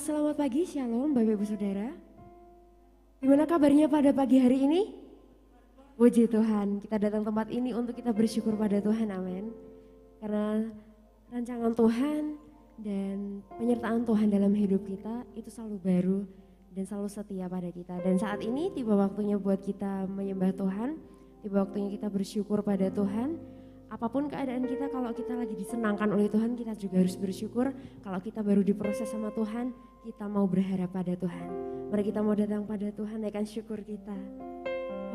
Selamat pagi, Shalom Bapak Ibu Saudara. Gimana kabarnya pada pagi hari ini? Puji Tuhan, kita datang tempat ini untuk kita bersyukur pada Tuhan, amin. Karena rancangan Tuhan dan penyertaan Tuhan dalam hidup kita itu selalu baru dan selalu setia pada kita. Dan saat ini tiba waktunya buat kita menyembah Tuhan, tiba waktunya kita bersyukur pada Tuhan. Apapun keadaan kita, kalau kita lagi disenangkan oleh Tuhan, kita juga harus bersyukur. Kalau kita baru diproses sama Tuhan, kita mau berharap pada Tuhan. Mari kita mau datang pada Tuhan, naikkan syukur kita.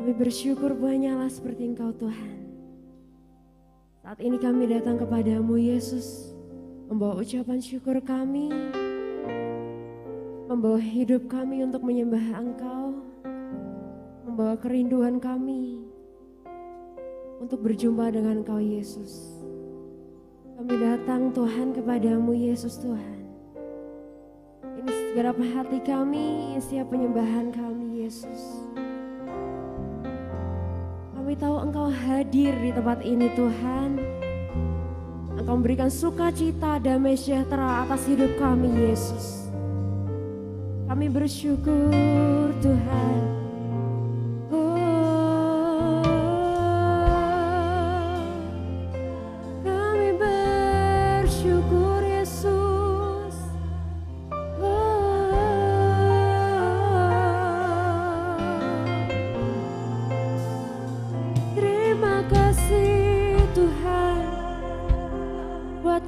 Kami bersyukur banyalah seperti Engkau Tuhan. Saat ini kami datang kepadamu Yesus, membawa ucapan syukur kami, membawa hidup kami untuk menyembah Engkau, membawa kerinduan kami untuk berjumpa dengan Engkau Yesus. Kami datang Tuhan kepadamu Yesus Tuhan. Ini segenap hati kami, siap penyembahan kami Yesus. Kami tahu Engkau hadir di tempat ini Tuhan. Engkau memberikan sukacita, damai sejahtera atas hidup kami Yesus. Kami bersyukur Tuhan.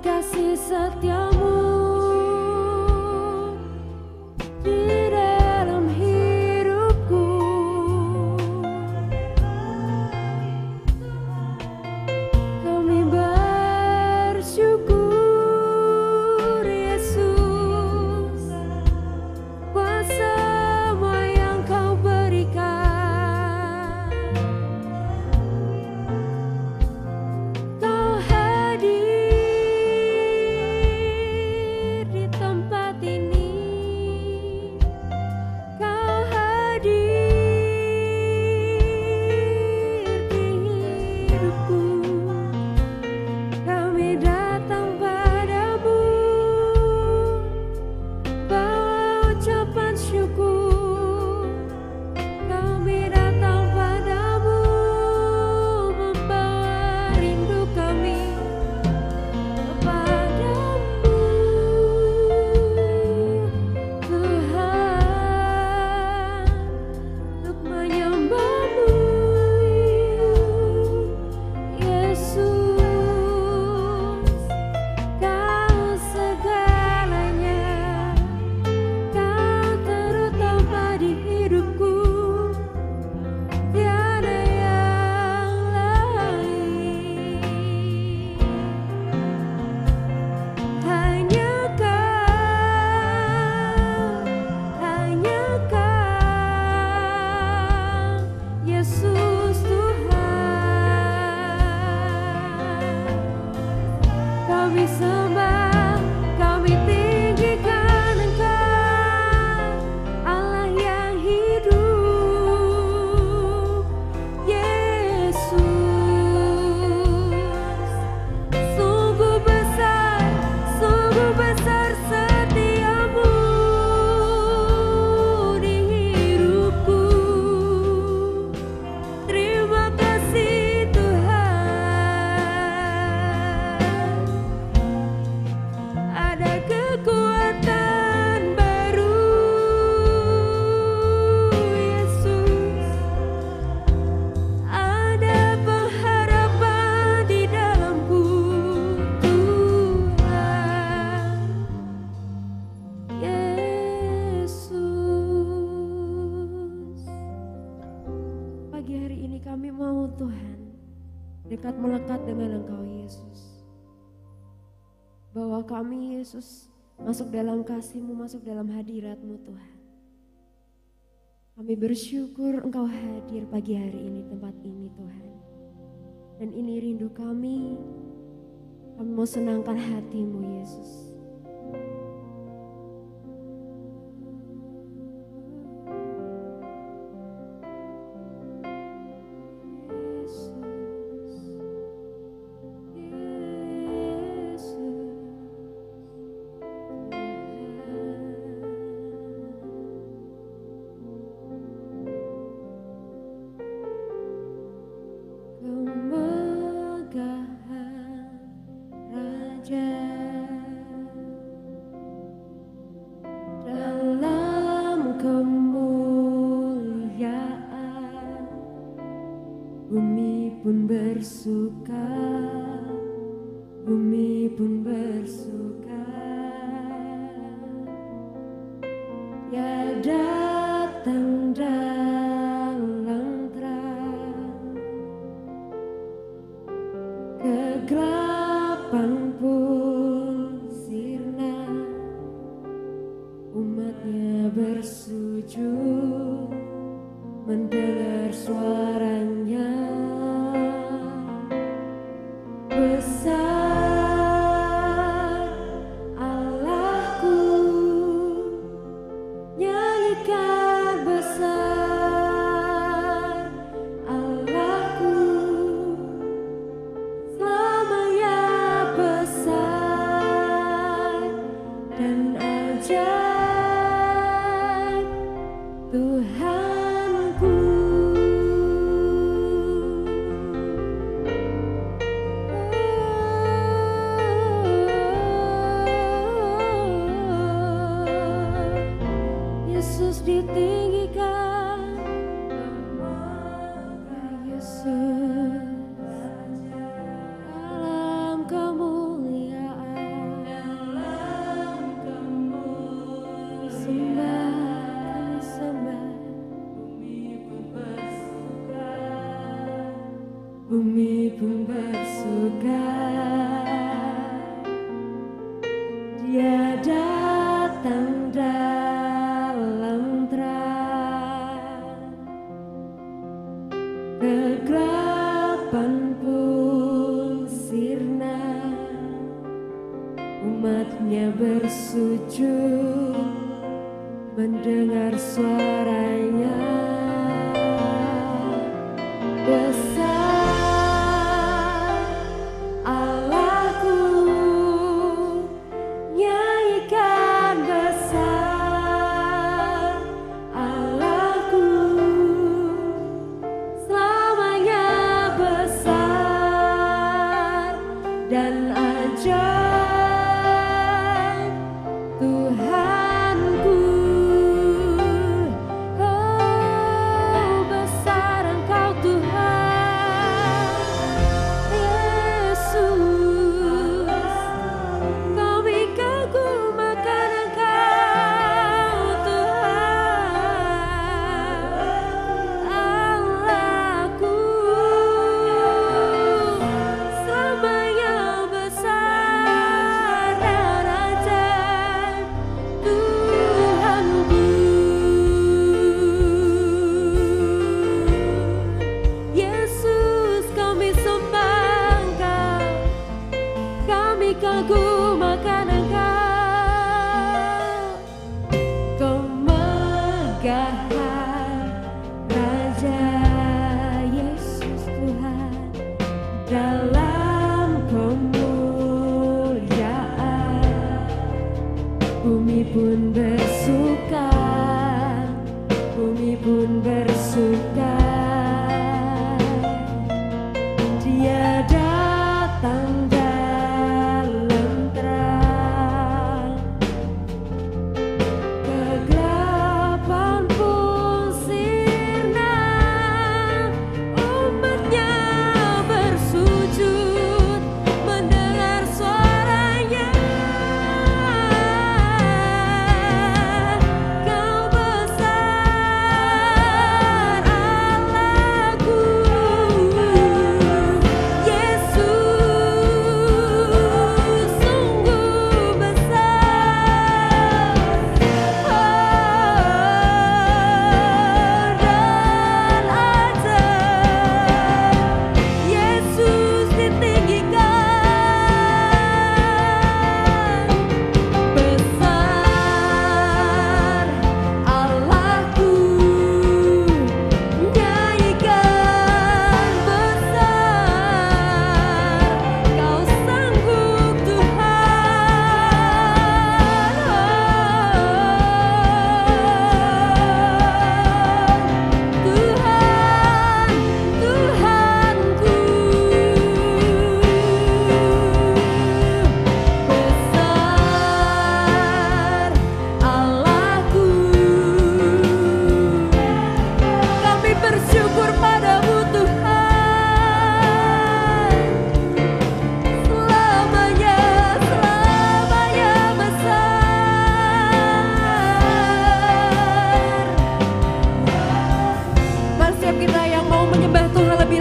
Kasih setiamu di dalam hidupku. Kami bersyukur Yesus, buat semua yang Kau berikan. Kau hadir dekat melekat dengan Engkau Yesus. Bawa kami Yesus masuk dalam kasih-Mu, masuk dalam hadirat-Mu Tuhan. Kami bersyukur Engkau hadir pagi hari ini tempat ini Tuhan. Dan ini rindu kami mau senangkan hati-Mu Yesus. pun bersuka, bumi pun bersuka. Ya datang dalam terang, kegelapan pun sirna, umatnya bersujud mendengar suaranya. Besar Allahku, nyanyikan besar Allahku, selamanya besar dan ajaib Tuhanku. Yesus ditinggikan, Yesus dalam kemuliaan, sembah, sembah. Bumi pun bersuka, Dia datang dalam terang, kegelapan pun sirna, umatnya bersujud mendengar suaranya. Besar Allahku, nyanyikan besar Allahku, selamanya besar dan ajaib Tuhanku. Oh,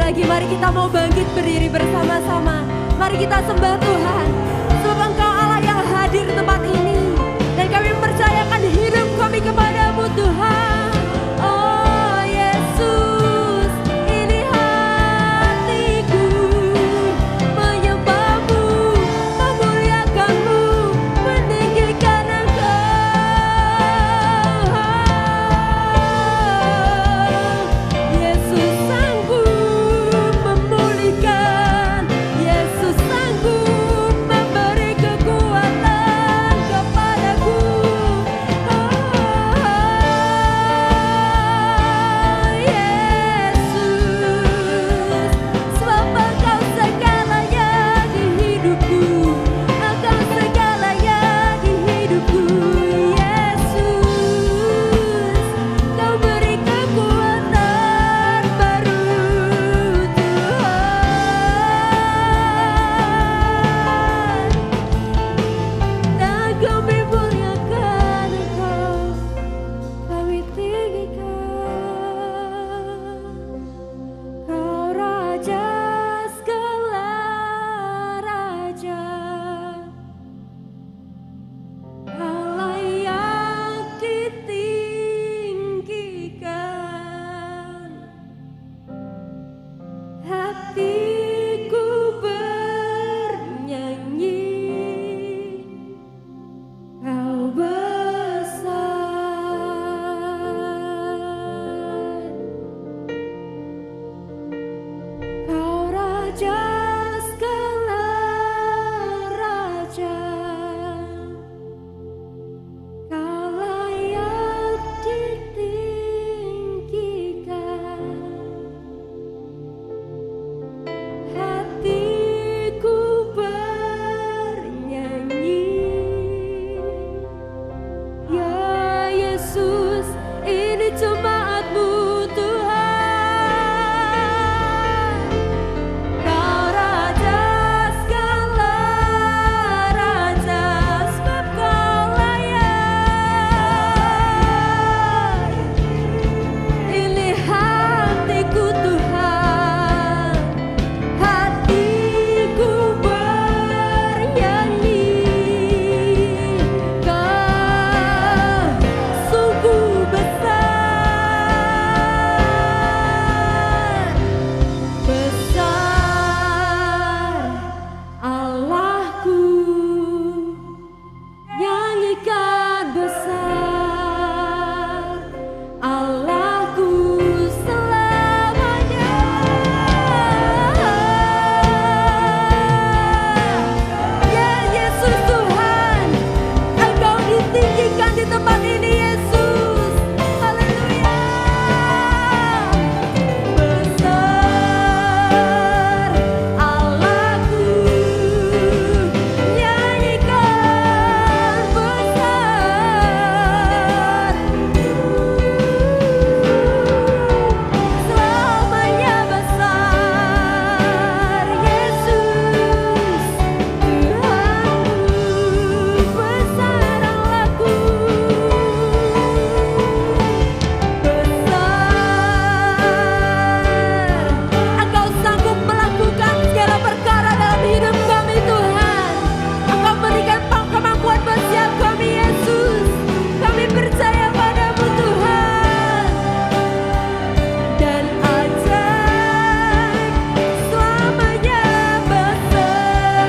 lagi mari kita mau bangkit berdiri bersama-sama. Mari kita sembah Tuhan. Sebab Engkau Allah yang hadir di tempat ini. Dan kami mempercayakan hidup kami kepadamu Tuhan. Oh Yesus, ini hatiku menyembahmu, memuliakanmu, meninggikan Engkau. Yesus sanggup memulihkan, Yesus sanggup memberi kekuatan kepadaku. Yesus, sebab Engkau segalanya di hidupku, Engkau segalanya di hidupku. Yesus, Kau beri kekuatan baru Tuhan. Dan kami muliakan Engkau, kami tinggikan. Kau Raja segala raja, Allah yang ditinggikan. Hatiku bernyanyi, Kau besar. Kau Raja segala raja, Kau layak ditinggikan. Hatiku bernyanyi, ya Yesus, ini jemaat-Mu Tuhan. Kau Raja segala raja, sebab Kau layak. Ini hatiku Tuhan, hatiku bernyanyi. Kau sungguh besar, besar Allahku. Nyanyikan besar Allahku selamanya. Ya Yesus Tuhan, Engkau ditinggikan di tempat ini Yesus. Haleluya. Besar Allahku, nyanyikan besar. Selamanya besar Yesus Tuhanku, besar Allahku. Besar, Engkau sanggup melakukan segala perkara dalam hidup kami Tuhan. Engkau berikan kemampuan buat setiap kami Yesus. Kami percaya padamu Tuhan. Dan ajaib selamanya besar.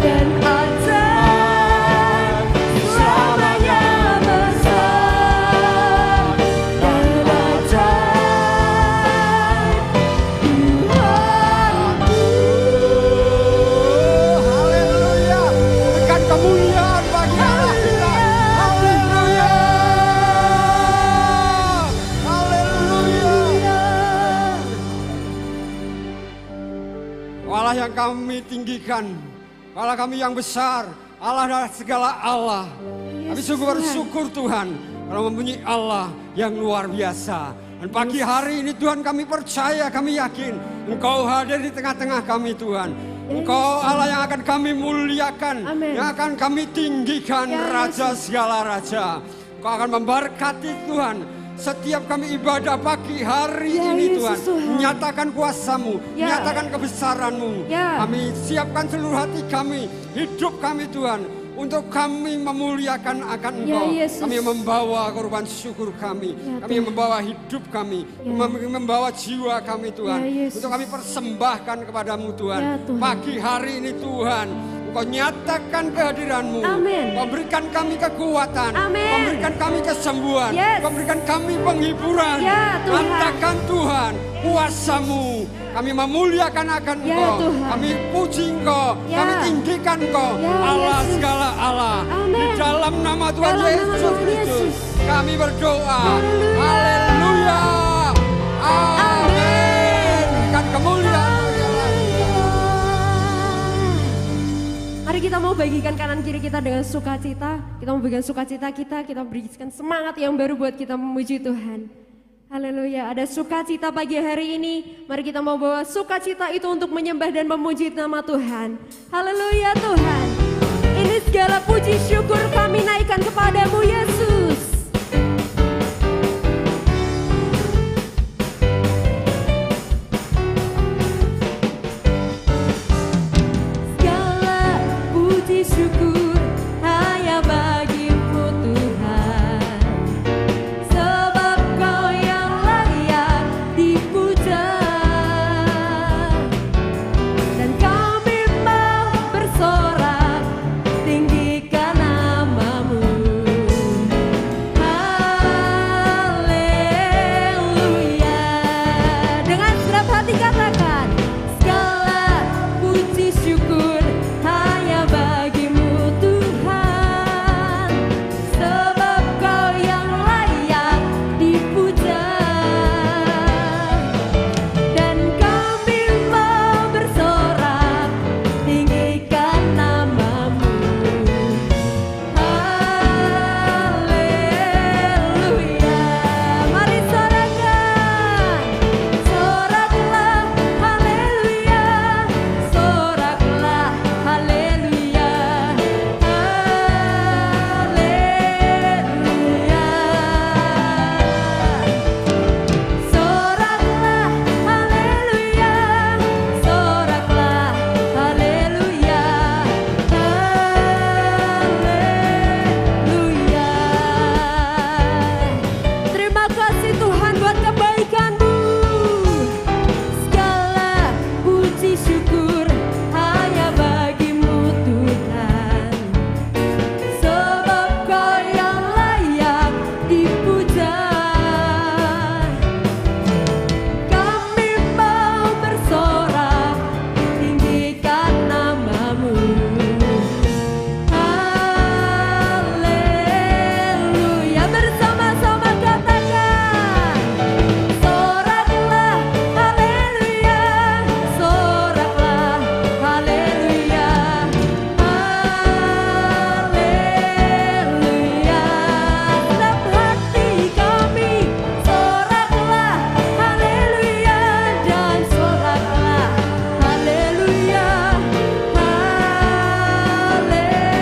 Dan ajaib selamanya besar. Dan ajaib Tuhanku. Haleluya. Berikan kemuliaan bagi Allah kita. Haleluya. Haleluya. Allah yang kami tinggikan, Allah kami yang besar, Allah dari segala Allah. Kami sungguh bersyukur Tuhan karena mempunyai Allah yang luar biasa. Dan pagi hari ini Tuhan kami percaya, kami yakin Engkau hadir di tengah-tengah kami Tuhan. Engkau Allah yang akan kami muliakan, Amin. yang akan kami tinggikan, Ya, Raja segala raja. Engkau akan memberkati Tuhan setiap kami ibadah pagi hari Ya, ini Yesus Tuhan, Tuhan. nyatakan kuasa-Mu, Ya. nyatakan kebesaran-Mu. Ya. Kami siapkan seluruh hati kami, hidup kami Tuhan, untuk kami memuliakan akan Ya, Engkau. Yesus. Kami membawa korban syukur kami, Ya, kami Tuhan. membawa hidup kami, Ya. membawa jiwa kami Tuhan, Ya, Yesus. untuk kami persembahkan kepadamu Tuhan. Ya, Tuhan. Pagi hari ini Tuhan, Engkau nyatakan kehadiran-Mu, Amin. Engkau berikan kami kekuatan, Amin. Engkau berikan kami kesembuhan, Yes. Engkau berikan kami penghiburan. Ya, Tuhan. Nyatakan Tuhan kuasa-Mu, kami memuliakan akan Ya, Engkau, Tuhan. kami puji Engkau, Ya. kami tinggikan Engkau, Ya, Allah Yesus. segala Allah. Amin. Di dalam nama Tuhan Dalam nama Yesus Tuhan Kristus, Yesus. kami berdoa. Haleluya. Haleluya. Amin. Berikan kemuliaan. Mari kita mau bagikan kanan kiri kita dengan sukacita. Kita mau bagikan sukacita kita berikan semangat yang baru buat kita memuji Tuhan. Haleluya, ada sukacita pagi hari ini. Mari kita mau bawa sukacita itu untuk menyembah dan memuji nama Tuhan. Haleluya Tuhan. Ini segala puji syukur kami naikkan kepadamu Yesus. Segala puji syukur hanya bagimu Tuhan, sebab Kau yang layak dipuja. Dan kami mau bersorak, tinggikan namamu. Haleluya. Dengan segenap hati katakan, segala puji syukur hanya bagimu Tuhan, sebab Kau yang layak dipuja. Dan kami mau bersorak, tinggikan namamu. Haleluya. Mari sorakan, soraklah haleluya, soraklah haleluya, haleluya. Soraklah haleluya, soraklah haleluya, haleluya. Terima kasih Tuhan buat kebaikan-Mu. Segala puji syukur hanya bagimu Tuhan, sebab Kau yang layak dipuja. Kami mau bersorak, tinggikan namamu. Haleluya. Bersama-sama katakan, soraklah haleluya, soraklah haleluya, haleluya. Segenap hati kami, soraklah haleluya, dan soraklah haleluya,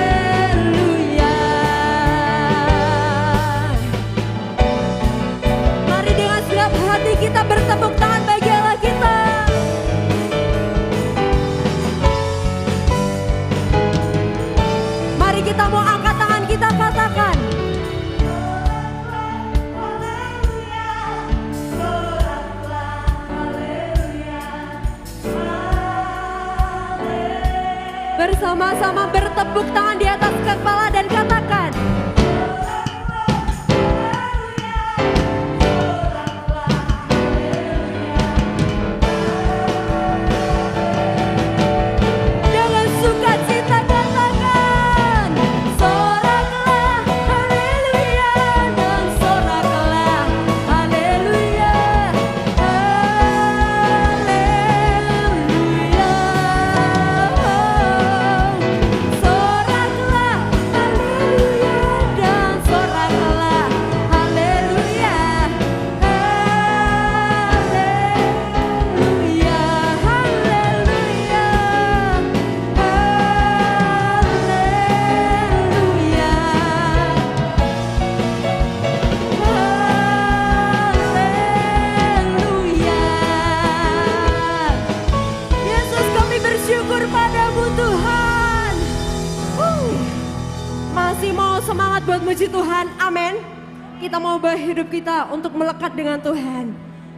haleluya. Mari dengan segenap hati kita bertepuk tangan bagi Allah kita. Mari kita mau angkat tangan kita, katakan, bersama-sama bertepuk tangan di atas kepala dan katakan, dengan sukacita katakan, soraklah haleluya, dan soraklah haleluya, haleluya. Soraklah haleluya, buat muji Tuhan, amin. Kita mau bawa hidup kita untuk melekat dengan Tuhan.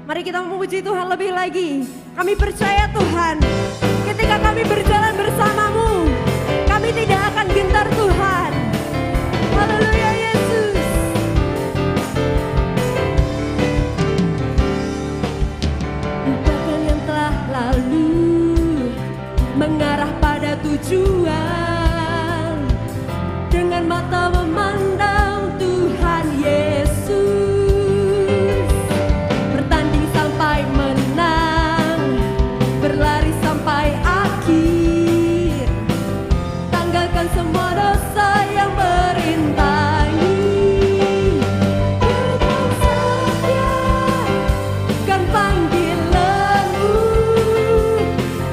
Mari kita memuji Tuhan lebih lagi. Kami percaya Tuhan, ketika kami berjalan bersamamu, kami tidak akan gentar Tuhan. Haleluya Yesus. Lupakan yang telah lalu, mengarah pada tujuan, dengan mata memandang Tuhan Yesus, bertanding sampai menang, berlari sampai akhir, tanggalkan semua dosa yang merintangi. Tetap setia kan panggilanmu,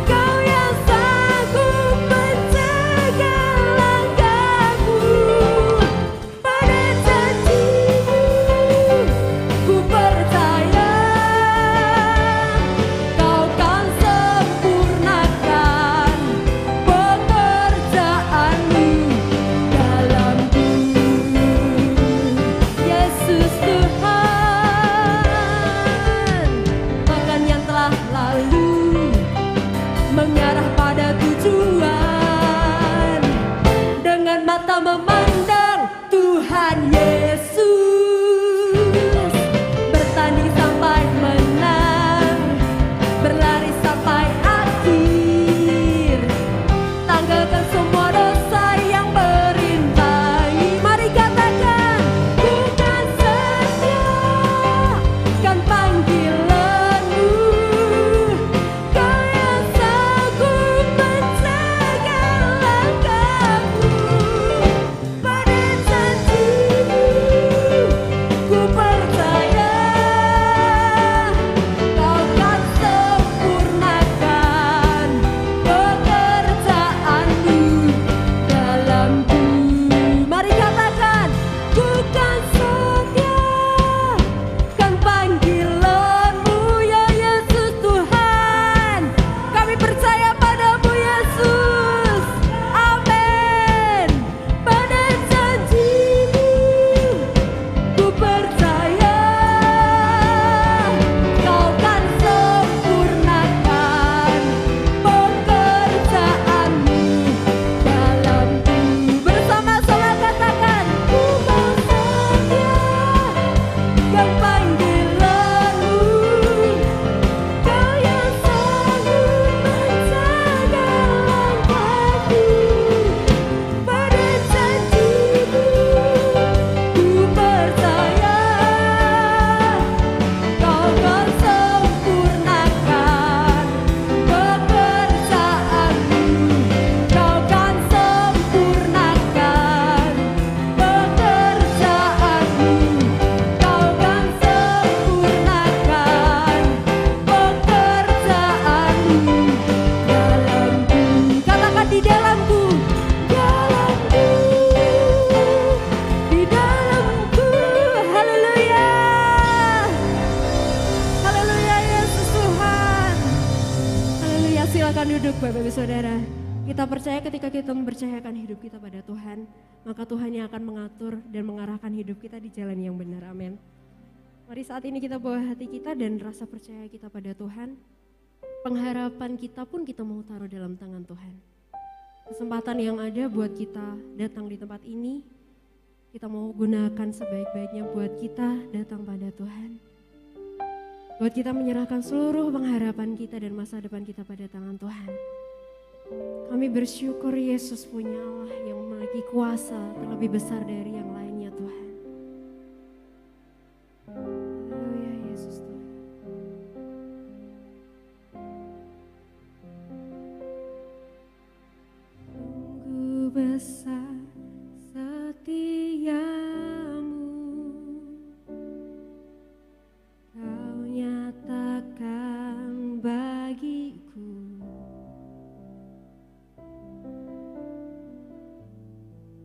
Kau yang sanggup mencegah langkahku. Pada janjimu ku percaya, Kau kan sempurnakan pekerjaanmu dalamku. Yesus Tuhan, bahkan yang telah lalu, mengarah pada tujuan, dengan mata memandang Tuhan Yesus, bertanding sampai menang, berlari sampai akhir, tanggalkan semua dosa yang merintangi. Mari katakan, bukan setia kan panggilanmu, Kau yang sanggup mencegah langkahku. Pada janjimu ku percaya, Kau kan sempurnakan pekerjaanmu dalamku. Mari katakan, bukan setia kan panggilanmu ya Yesus Tuhan. Kami percaya padamu Yesus, amin. Pada janjimu ku percaya, Kau kan sempurnakan pekerjaanmu dalamku. Bersama-sama katakan, bukan setia kan panggilanmu, Kau yang sanggup mencegah langkahku. Pada janjimu ku percaya, Kau kan sempurnakan pekerjaanmu. Kau kan sempurnakan pekerjaanmu. Kau kan sempurnakan pekerjaanmu dalamku. Katakan, di dalamku, dalamku, di dalamku. Haleluya. Haleluya Yesus Tuhan. Haleluya, silakan duduk Bapak Ibu Saudara. Kita percaya ketika kita mempercayakan hidup kita pada Tuhan, maka Tuhan yang akan mengatur dan mengarahkan hidup kita di jalan yang benar, amin. Mari saat ini kita bawa hati kita dan rasa percaya kita pada Tuhan. Pengharapan kita pun kita mau taruh dalam tangan Tuhan. Kesempatan yang ada buat kita datang di tempat ini, kita mau gunakan sebaik-baiknya buat kita datang pada Tuhan. Buat kita menyerahkan seluruh pengharapan kita dan masa depan kita pada tangan Tuhan. Kami bersyukur Yesus punya Allah yang memiliki kuasa terlebih besar dari yang lainnya Tuhan. Haleluya Yesus Tuhan. Sungguh besar setiamu, Kau nyatakan bagiku.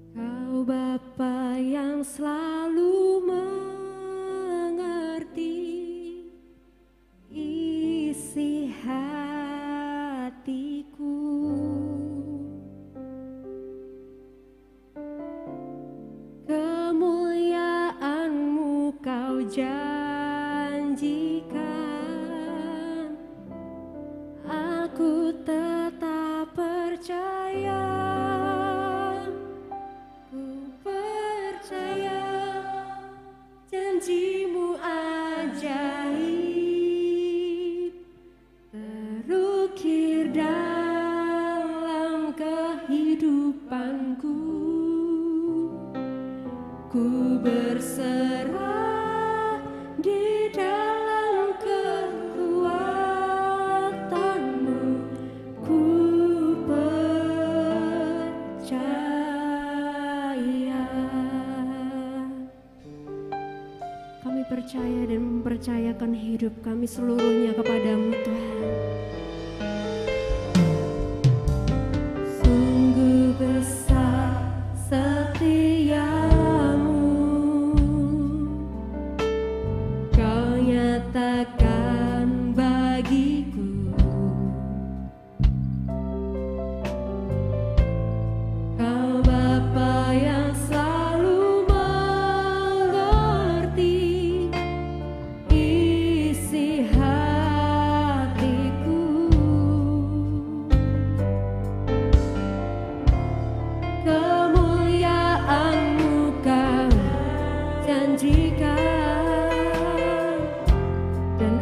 Kau Bapa yang selalu mengerti isi hatiku. ku berserah di dalam kekuatan-Mu, ku percaya. Kami percaya dan mempercayakan hidup kami seluruhnya kepada-Mu, Tuhan. Sungguh besar setia-Mu, Kau nyatakan bagiku. Kau Bapa yang selalu mengerti isi hatiku. Kemuliaan-Mu Kau janjikan, dan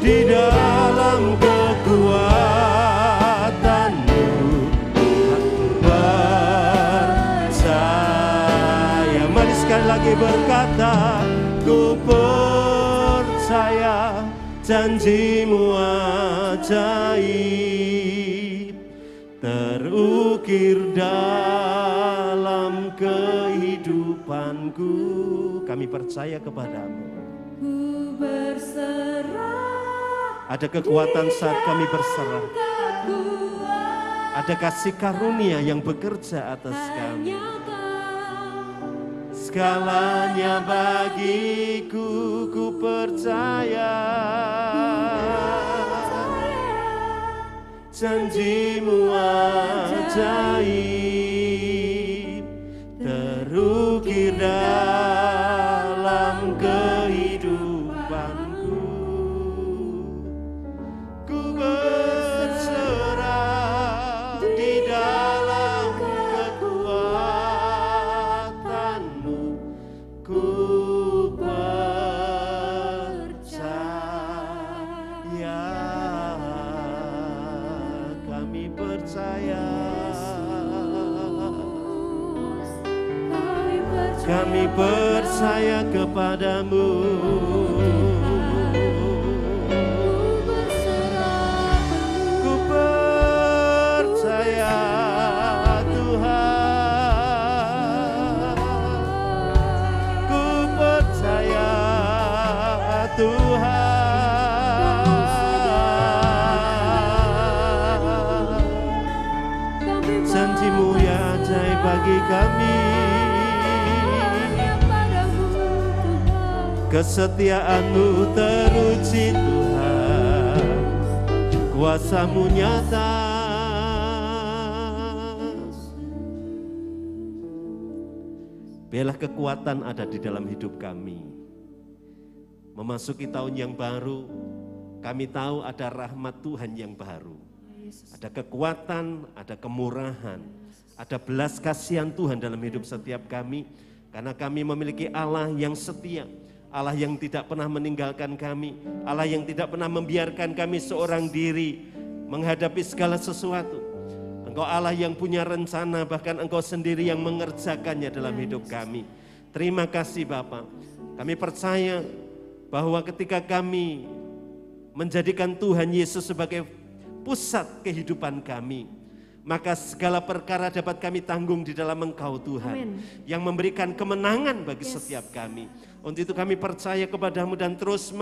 di dalam kekuatan-Mu aku percaya. Mari sekali lagi berkata, ku percaya janji-Mu ajaib terukir dalam kehidupanku. Kami percaya kepadamu. Ku berserah. Ada kekuatan saat kami berserah. Ada kasih karunia yang bekerja atas kami. Segalanya bagiku, ku percaya. Janji-Mu ajaib terukir dalam kehidupanku. Ku berserah di dalam kekuatan-Mu. Ku percaya, kami percaya. Kami percaya kepadamu. Ku percaya Tuhan. Ku percaya Tuhan. Janji-Mu yang ajaib bagi kami. Kesetiaan-Mu teruji Tuhan, kuasa-Mu nyata. Biarlah kekuatan ada di dalam hidup kami. Memasuki tahun yang baru, kami tahu ada rahmat Tuhan yang baru. Ada kekuatan, ada kemurahan, ada belas kasihan Tuhan dalam hidup setiap kami. Karena kami memiliki Allah yang setia, Allah yang tidak pernah meninggalkan kami, Allah yang tidak pernah membiarkan kami seorang diri menghadapi segala sesuatu. Engkau Allah yang punya rencana, bahkan Engkau sendiri yang mengerjakannya dalam hidup kami. Terima kasih Bapa. Kami percaya bahwa ketika kami menjadikan Tuhan Yesus sebagai pusat kehidupan kami, maka segala perkara dapat kami tanggung di dalam Engkau Tuhan. Amen. Yang memberikan kemenangan bagi setiap kami. Untuk itu kami percaya kepadamu dan terus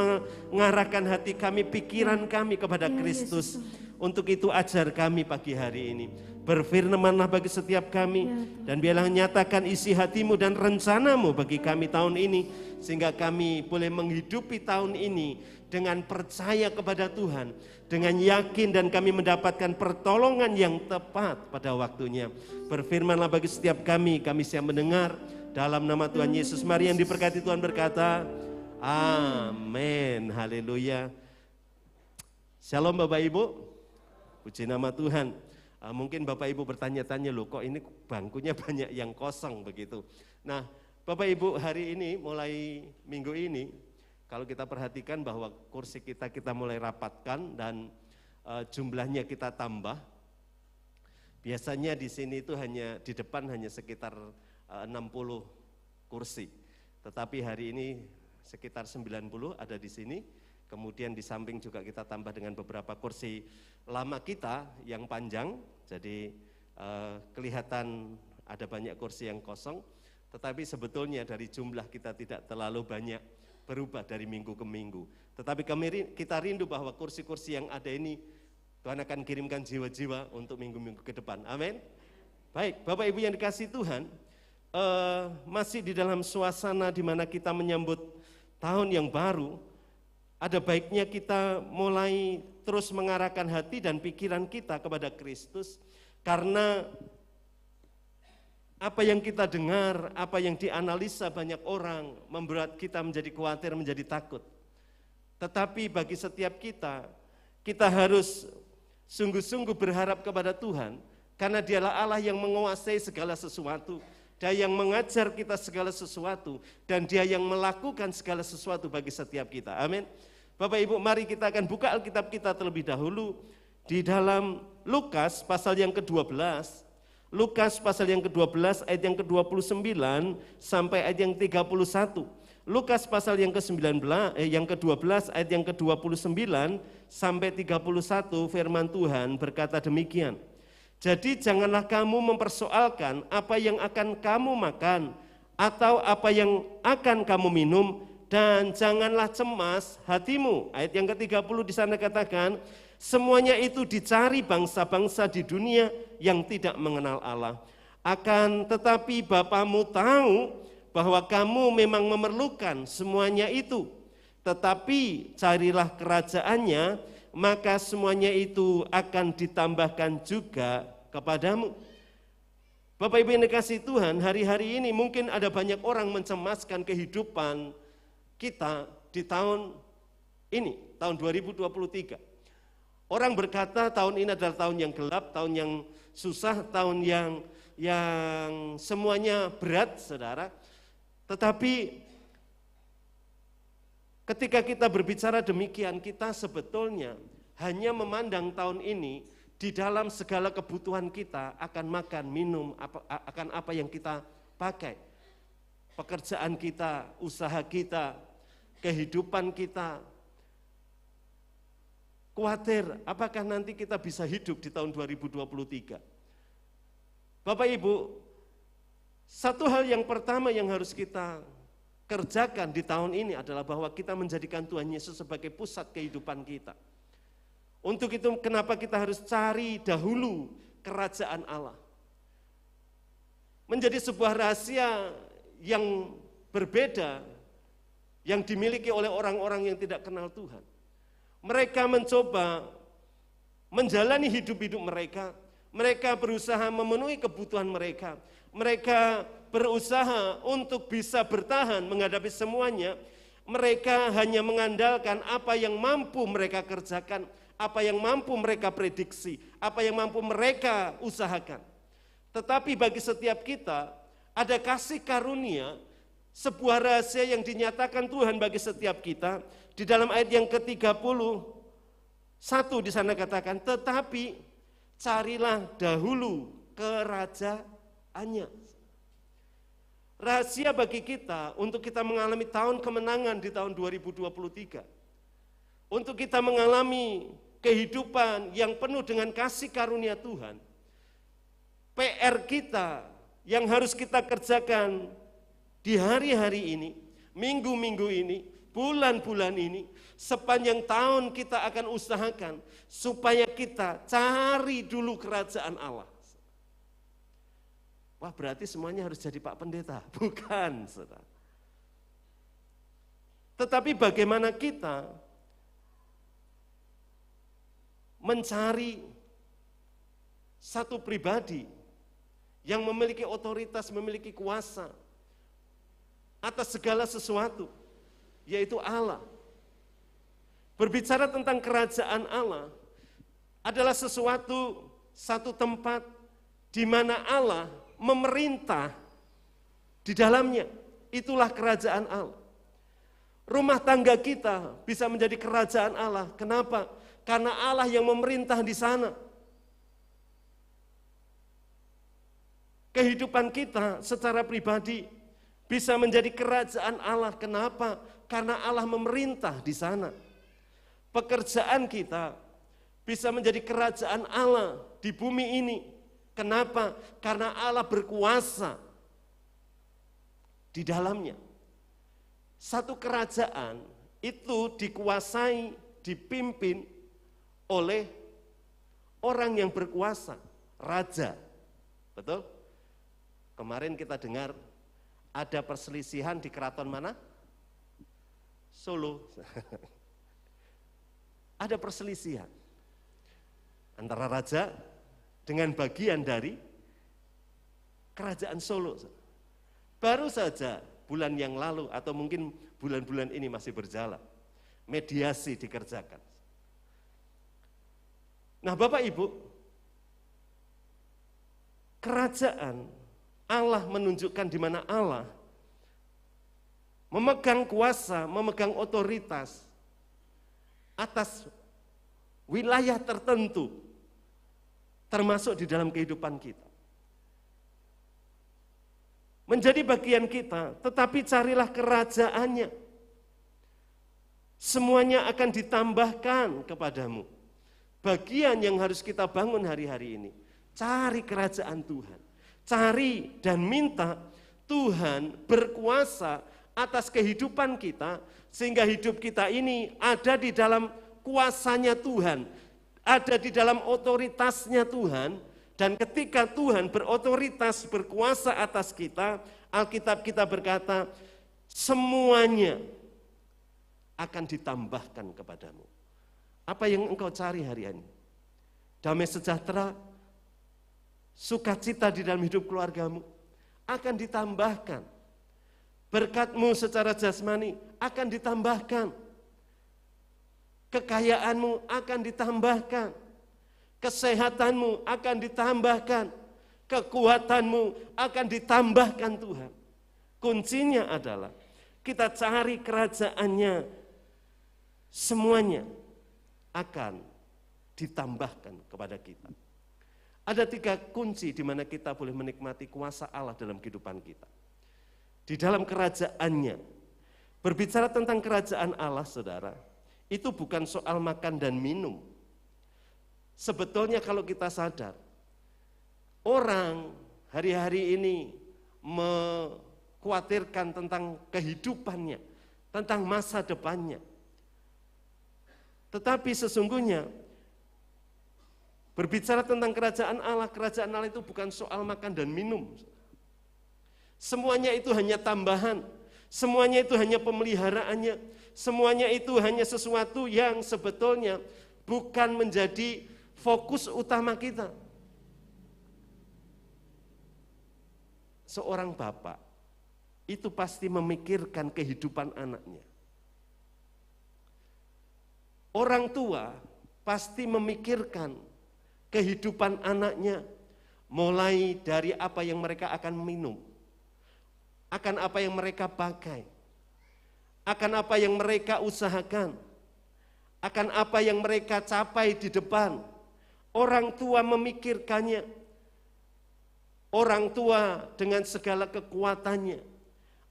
mengarahkan hati kami, pikiran kami kepada Kristus. Untuk itu ajar kami pagi hari ini. Berfirmanlah bagi setiap kami. Dan biarlah nyatakan isi hatimu dan rencanamu bagi kami tahun ini. Sehingga kami boleh menghidupi tahun ini dengan percaya kepada Tuhan. Dengan yakin dan kami mendapatkan pertolongan yang tepat pada waktunya. Berfirmanlah bagi setiap kami siap mendengar. Dalam nama Tuhan Yesus, mari yang diberkati Tuhan berkata, amin, haleluya. Shalom Bapak Ibu, puji nama Tuhan. Mungkin Bapak Ibu bertanya-tanya, loh kok ini bangkunya banyak yang kosong begitu. Nah Bapak Ibu, hari ini mulai minggu ini, kalau kita perhatikan bahwa kursi kita mulai rapatkan dan jumlahnya kita tambah. Biasanya di sini itu di depan hanya sekitar 60 kursi. Tetapi hari ini sekitar 90 ada di sini. Kemudian di samping juga kita tambah dengan beberapa kursi lama kita yang panjang. Jadi kelihatan ada banyak kursi yang kosong. Tetapi sebetulnya dari jumlah kita tidak terlalu banyak berubah dari minggu ke minggu. Tetapi kita rindu bahwa kursi-kursi yang ada ini Tuhan akan kirimkan jiwa-jiwa untuk minggu-minggu ke depan. Amin. Baik, Bapak Ibu yang dikasihi Tuhan, masih di dalam suasana di mana kita menyambut tahun yang baru, ada baiknya kita mulai terus mengarahkan hati dan pikiran kita kepada Kristus, karena apa yang kita dengar, apa yang dianalisa banyak orang membuat kita menjadi khawatir, menjadi takut. Tetapi bagi setiap kita harus sungguh-sungguh berharap kepada Tuhan, karena Dialah Allah yang menguasai segala sesuatu. Dia yang mengajar kita segala sesuatu, dan Dia yang melakukan segala sesuatu bagi setiap kita. Amin. Bapak Ibu, mari kita akan buka Alkitab kita terlebih dahulu di dalam Lukas pasal yang ke-12. Lukas pasal yang ke-12 ayat yang ke-29 sampai ayat yang 31. Lukas pasal yang ke-19 yang ke-12 ayat yang ke-29 sampai 31 firman Tuhan berkata demikian. Jadi janganlah kamu mempersoalkan apa yang akan kamu makan atau apa yang akan kamu minum, dan janganlah cemas hatimu. Ayat yang ke-30 di sana katakan, semuanya itu dicari bangsa-bangsa di dunia yang tidak mengenal Allah. Akan tetapi Bapamu tahu bahwa kamu memang memerlukan semuanya itu. Tetapi carilah kerajaannya, maka semuanya itu akan ditambahkan juga kepadamu. Bapak Ibu yang dikasihi Tuhan, hari-hari ini mungkin ada banyak orang mencemaskan kehidupan kita di tahun ini, tahun 2023. Orang berkata tahun ini adalah tahun yang gelap, tahun yang susah, tahun yang semuanya berat, saudara. Tetapi ketika kita berbicara demikian, kita sebetulnya hanya memandang tahun ini di dalam segala kebutuhan kita akan makan, minum, akan apa yang kita pakai. Pekerjaan kita, usaha kita, kehidupan kita. Khawatir apakah nanti kita bisa hidup di tahun 2023. Bapak Ibu, satu hal yang pertama yang harus kita kerjakan di tahun ini adalah bahwa kita menjadikan Tuhan Yesus sebagai pusat kehidupan kita. Untuk itu kenapa kita harus cari dahulu kerajaan Allah. Menjadi sebuah rahasia yang berbeda yang dimiliki oleh orang-orang yang tidak kenal Tuhan. Mereka mencoba menjalani hidup-hidup mereka, mereka berusaha memenuhi kebutuhan mereka, mereka berusaha untuk bisa bertahan menghadapi semuanya. Mereka hanya mengandalkan apa yang mampu mereka kerjakan, apa yang mampu mereka prediksi, apa yang mampu mereka usahakan. Tetapi bagi setiap kita ada kasih karunia, sebuah rahasia yang dinyatakan Tuhan bagi setiap kita. Di dalam ayat yang ke-31 di sana katakan, tetapi carilah dahulu kerajaannya. Rahasia bagi kita untuk kita mengalami tahun kemenangan di tahun 2023. Untuk kita mengalami kehidupan yang penuh dengan kasih karunia Tuhan. PR kita yang harus kita kerjakan di hari-hari ini, minggu-minggu ini, bulan-bulan ini, sepanjang tahun kita akan usahakan supaya kita cari dulu kerajaan Allah. Wah, berarti semuanya harus jadi Pak Pendeta? Bukan, saudara. Tetapi bagaimana kita mencari satu pribadi yang memiliki otoritas, memiliki kuasa atas segala sesuatu, yaitu Allah. Berbicara tentang kerajaan Allah adalah satu tempat di mana Allah memerintah di dalamnya. Itulah kerajaan Allah. Rumah tangga kita bisa menjadi kerajaan Allah. Kenapa? Karena Allah yang memerintah di sana. Kehidupan kita secara pribadi bisa menjadi kerajaan Allah. Kenapa? Karena Allah memerintah di sana. Pekerjaan kita bisa menjadi kerajaan Allah di bumi ini. Kenapa? Karena Allah berkuasa di dalamnya. Satu kerajaan itu dikuasai, dipimpin oleh orang yang berkuasa, raja. Betul? Kemarin kita dengar ada perselisihan di keraton mana? Solo. Ada perselisihan antara raja dengan bagian dari kerajaan Solo. Baru saja bulan yang lalu atau mungkin bulan-bulan ini masih berjalan, mediasi dikerjakan. Nah, Bapak Ibu, kerajaan Allah menunjukkan di mana Allah memegang kuasa, memegang otoritas atas wilayah tertentu, termasuk di dalam kehidupan kita. Menjadi bagian kita, tetapi carilah kerajaannya. Semuanya akan ditambahkan kepadamu. Bagian yang harus kita bangun hari-hari ini, cari kerajaan Tuhan. Cari dan minta Tuhan berkuasa atas kehidupan kita, sehingga hidup kita ini ada di dalam kuasanya Tuhan, ada di dalam otoritasnya Tuhan. Dan ketika Tuhan berotoritas, berkuasa atas kita, Alkitab kita berkata, semuanya akan ditambahkan kepadamu. Apa yang engkau cari hari ini? Damai sejahtera, sukacita di dalam hidup keluargamu akan ditambahkan. Berkatmu secara jasmani akan ditambahkan. Kekayaanmu akan ditambahkan. Kesehatanmu akan ditambahkan. Kekuatanmu akan ditambahkan Tuhan. Kuncinya adalah kita cari kerajaannya, semuanya akan ditambahkan kepada kita. Ada 3 kunci di mana kita boleh menikmati kuasa Allah dalam kehidupan kita. Di dalam kerajaannya, berbicara tentang kerajaan Allah, saudara, itu bukan soal makan dan minum. Sebetulnya kalau kita sadar, orang hari-hari ini mengkhawatirkan tentang kehidupannya, tentang masa depannya. Tetapi sesungguhnya, berbicara tentang kerajaan Allah itu bukan soal makan dan minum. Semuanya itu hanya tambahan, semuanya itu hanya pemeliharaannya, semuanya itu hanya sesuatu yang sebetulnya bukan menjadi fokus utama kita. Seorang bapak itu pasti memikirkan kehidupan anaknya. Orang tua pasti memikirkan kehidupan anaknya, mulai dari apa yang mereka akan minum, akan apa yang mereka pakai, akan apa yang mereka usahakan, akan apa yang mereka capai di depan. Orang tua memikirkannya. Orang tua dengan segala kekuatannya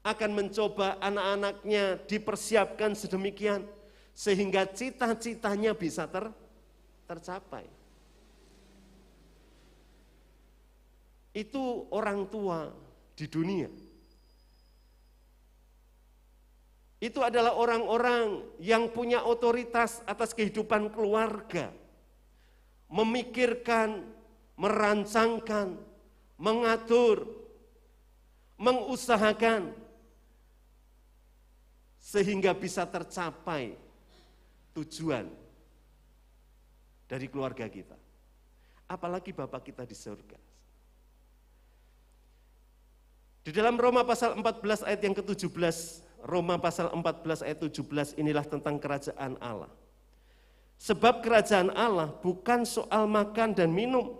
akan mencoba anak-anaknya dipersiapkan sedemikian sehingga cita-citanya bisa tercapai. Itu orang tua di dunia. Itu adalah orang-orang yang punya otoritas atas kehidupan keluarga. Memikirkan, merancangkan, mengatur, mengusahakan, sehingga bisa tercapai tujuan dari keluarga kita. Apalagi Bapa kita di surga. Di dalam Roma pasal 14 ayat yang ke-17, Roma pasal 14 ayat 17, inilah tentang kerajaan Allah. Sebab kerajaan Allah bukan soal makan dan minum,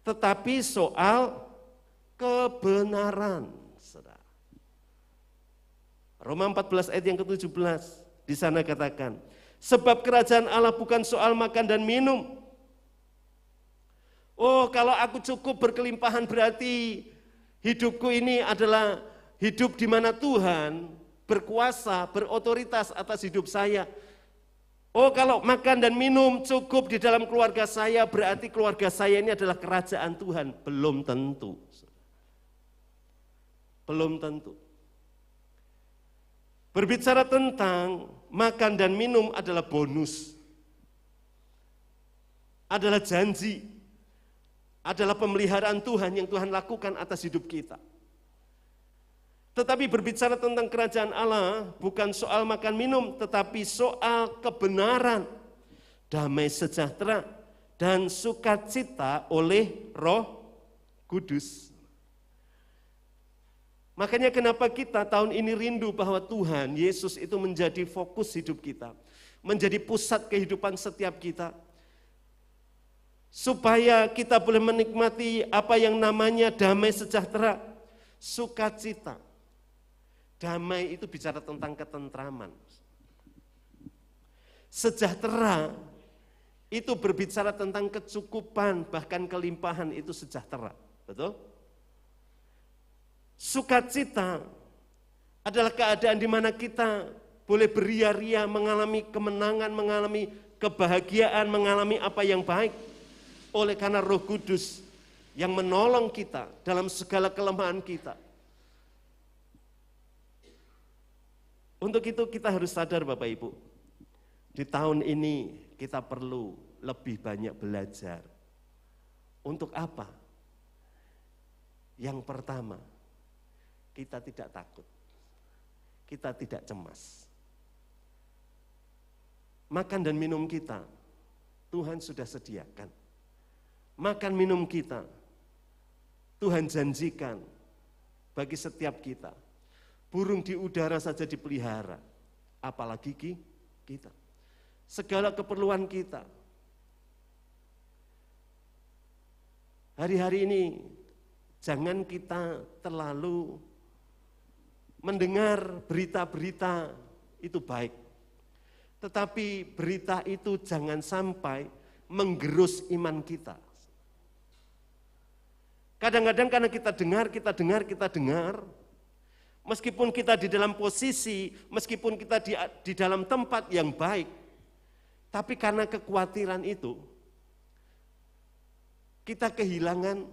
tetapi soal kebenaran. Saudara. Roma 14 ayat yang ke-17, di sana katakan, sebab kerajaan Allah bukan soal makan dan minum. Oh, kalau aku cukup berkelimpahan berarti hidupku ini adalah hidup di mana Tuhan berkuasa, berotoritas atas hidup saya. Oh, kalau makan dan minum cukup di dalam keluarga saya, berarti keluarga saya ini adalah kerajaan Tuhan. Belum tentu. Belum tentu. Berbicara tentang makan dan minum adalah bonus. Adalah janji. Adalah pemeliharaan Tuhan yang Tuhan lakukan atas hidup kita. Tetapi berbicara tentang kerajaan Allah bukan soal makan minum, tetapi soal kebenaran, damai sejahtera, dan sukacita oleh Roh Kudus. Makanya kenapa kita tahun ini rindu bahwa Tuhan Yesus itu menjadi fokus hidup kita, menjadi pusat kehidupan setiap kita, supaya kita boleh menikmati apa yang namanya damai sejahtera, sukacita. Damai itu bicara tentang ketentraman. Sejahtera itu berbicara tentang kecukupan, bahkan kelimpahan itu sejahtera. Betul? Sukacita adalah keadaan di mana kita boleh beria-ria, mengalami kemenangan, mengalami kebahagiaan, mengalami apa yang baik. Oleh karena Roh Kudus yang menolong kita dalam segala kelemahan kita. Untuk itu kita harus sadar Bapak Ibu, di tahun ini kita perlu lebih banyak belajar. Untuk apa? Yang pertama, kita tidak takut, kita tidak cemas. Makan dan minum kita, Tuhan sudah sediakan. Makan minum kita, Tuhan janjikan bagi setiap kita. Burung di udara saja dipelihara, apalagi kita. Segala keperluan kita. Hari-hari ini jangan kita terlalu mendengar berita-berita itu baik. Tetapi berita itu jangan sampai menggerus iman kita. Kadang-kadang karena kita dengar, meskipun kita di dalam posisi, meskipun kita di dalam tempat yang baik, tapi karena kekhawatiran itu, kita kehilangan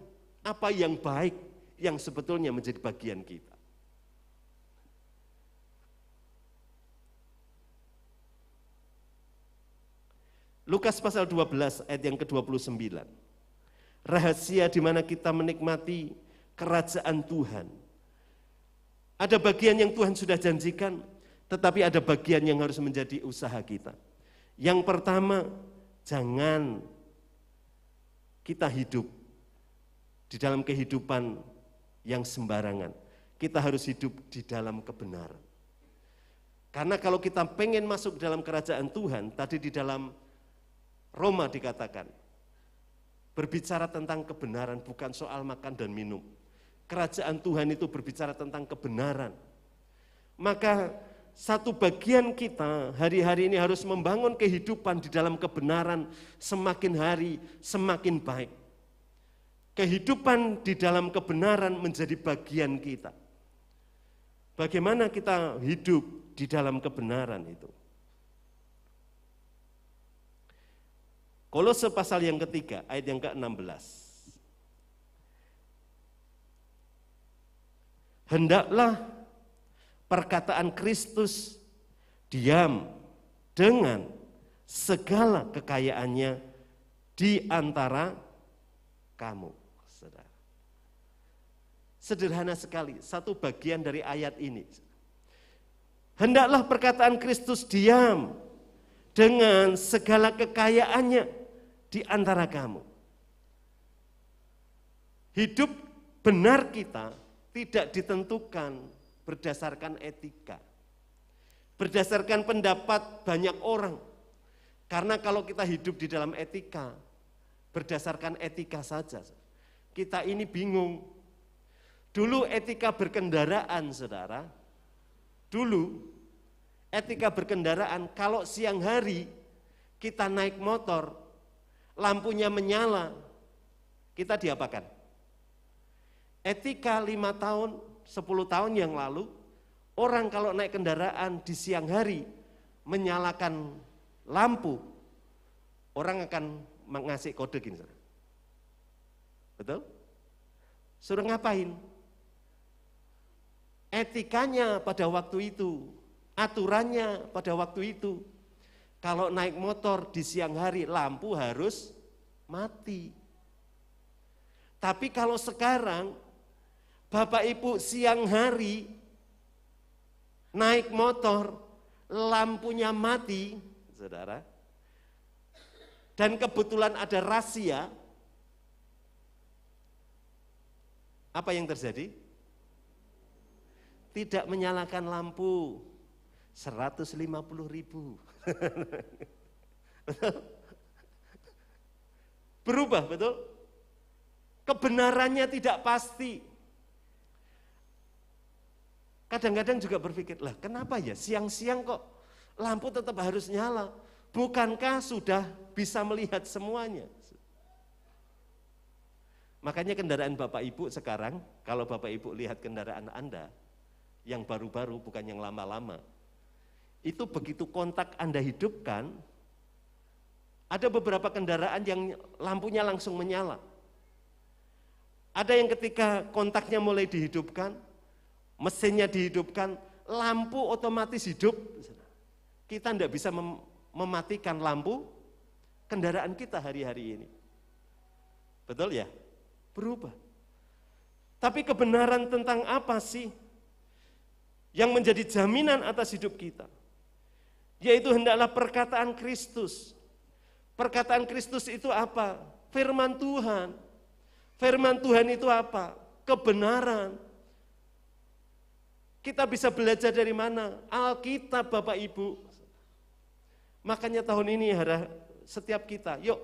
apa yang baik yang sebetulnya menjadi bagian kita. Lukas pasal 12 ayat yang ke-29. Rahasia di mana kita menikmati kerajaan Tuhan. Ada bagian yang Tuhan sudah janjikan, tetapi ada bagian yang harus menjadi usaha kita. Yang pertama, jangan kita hidup di dalam kehidupan yang sembarangan. Kita harus hidup di dalam kebenaran. Karena kalau kita pengen masuk dalam kerajaan Tuhan, tadi di dalam Roma dikatakan, berbicara tentang kebenaran, bukan soal makan dan minum. Kerajaan Tuhan itu berbicara tentang kebenaran. Maka satu bagian kita hari-hari ini harus membangun kehidupan di dalam kebenaran, semakin hari semakin baik. Kehidupan di dalam kebenaran menjadi bagian kita. Bagaimana kita hidup di dalam kebenaran itu? Kolose pasal yang ketiga, ayat yang ke-16. Hendaklah perkataan Kristus diam dengan segala kekayaannya di antara kamu, saudara. Sederhana sekali, satu bagian dari ayat ini. Hendaklah perkataan Kristus diam dengan segala kekayaannya di antara kamu. Hidup benar kita tidak ditentukan berdasarkan etika, berdasarkan pendapat banyak orang. Karena kalau kita hidup di dalam etika, berdasarkan etika saja, kita ini bingung. Dulu etika berkendaraan, saudara, dulu etika berkendaraan, kalau siang hari kita naik motor, lampunya menyala, kita diapakan? Etika 5 tahun, 10 tahun yang lalu, orang kalau naik kendaraan di siang hari, menyalakan lampu, orang akan ngasih kode gini. Betul? Suruh ngapain? Etikanya pada waktu itu, aturannya pada waktu itu, kalau naik motor di siang hari lampu harus mati. Tapi kalau sekarang Bapak Ibu siang hari naik motor lampunya mati, saudara, dan kebetulan ada razia, apa yang terjadi? Tidak menyalakan lampu, 150.000. Berubah, betul? Kebenarannya tidak pasti. Kadang-kadang juga berpikir, lah kenapa ya siang-siang kok lampu tetap harus nyala? Bukankah sudah bisa melihat semuanya? Makanya kendaraan Bapak Ibu sekarang, kalau Bapak Ibu lihat kendaraan Anda, yang baru-baru bukan yang lama-lama, itu begitu kontak Anda hidupkan, ada beberapa kendaraan yang lampunya langsung menyala. Ada yang ketika kontaknya mulai dihidupkan, mesinnya dihidupkan, lampu otomatis hidup. Kita tidak bisa mematikan lampu kendaraan kita hari-hari ini. Betul ya? Berubah. Tapi kebenaran tentang apa sih yang menjadi jaminan atas hidup kita? Yaitu hendaklah perkataan Kristus. Perkataan Kristus itu apa? Firman Tuhan. Firman Tuhan itu apa? Kebenaran. Kita bisa belajar dari mana? Alkitab, Bapak Ibu. Makanya tahun ini setiap kita, yuk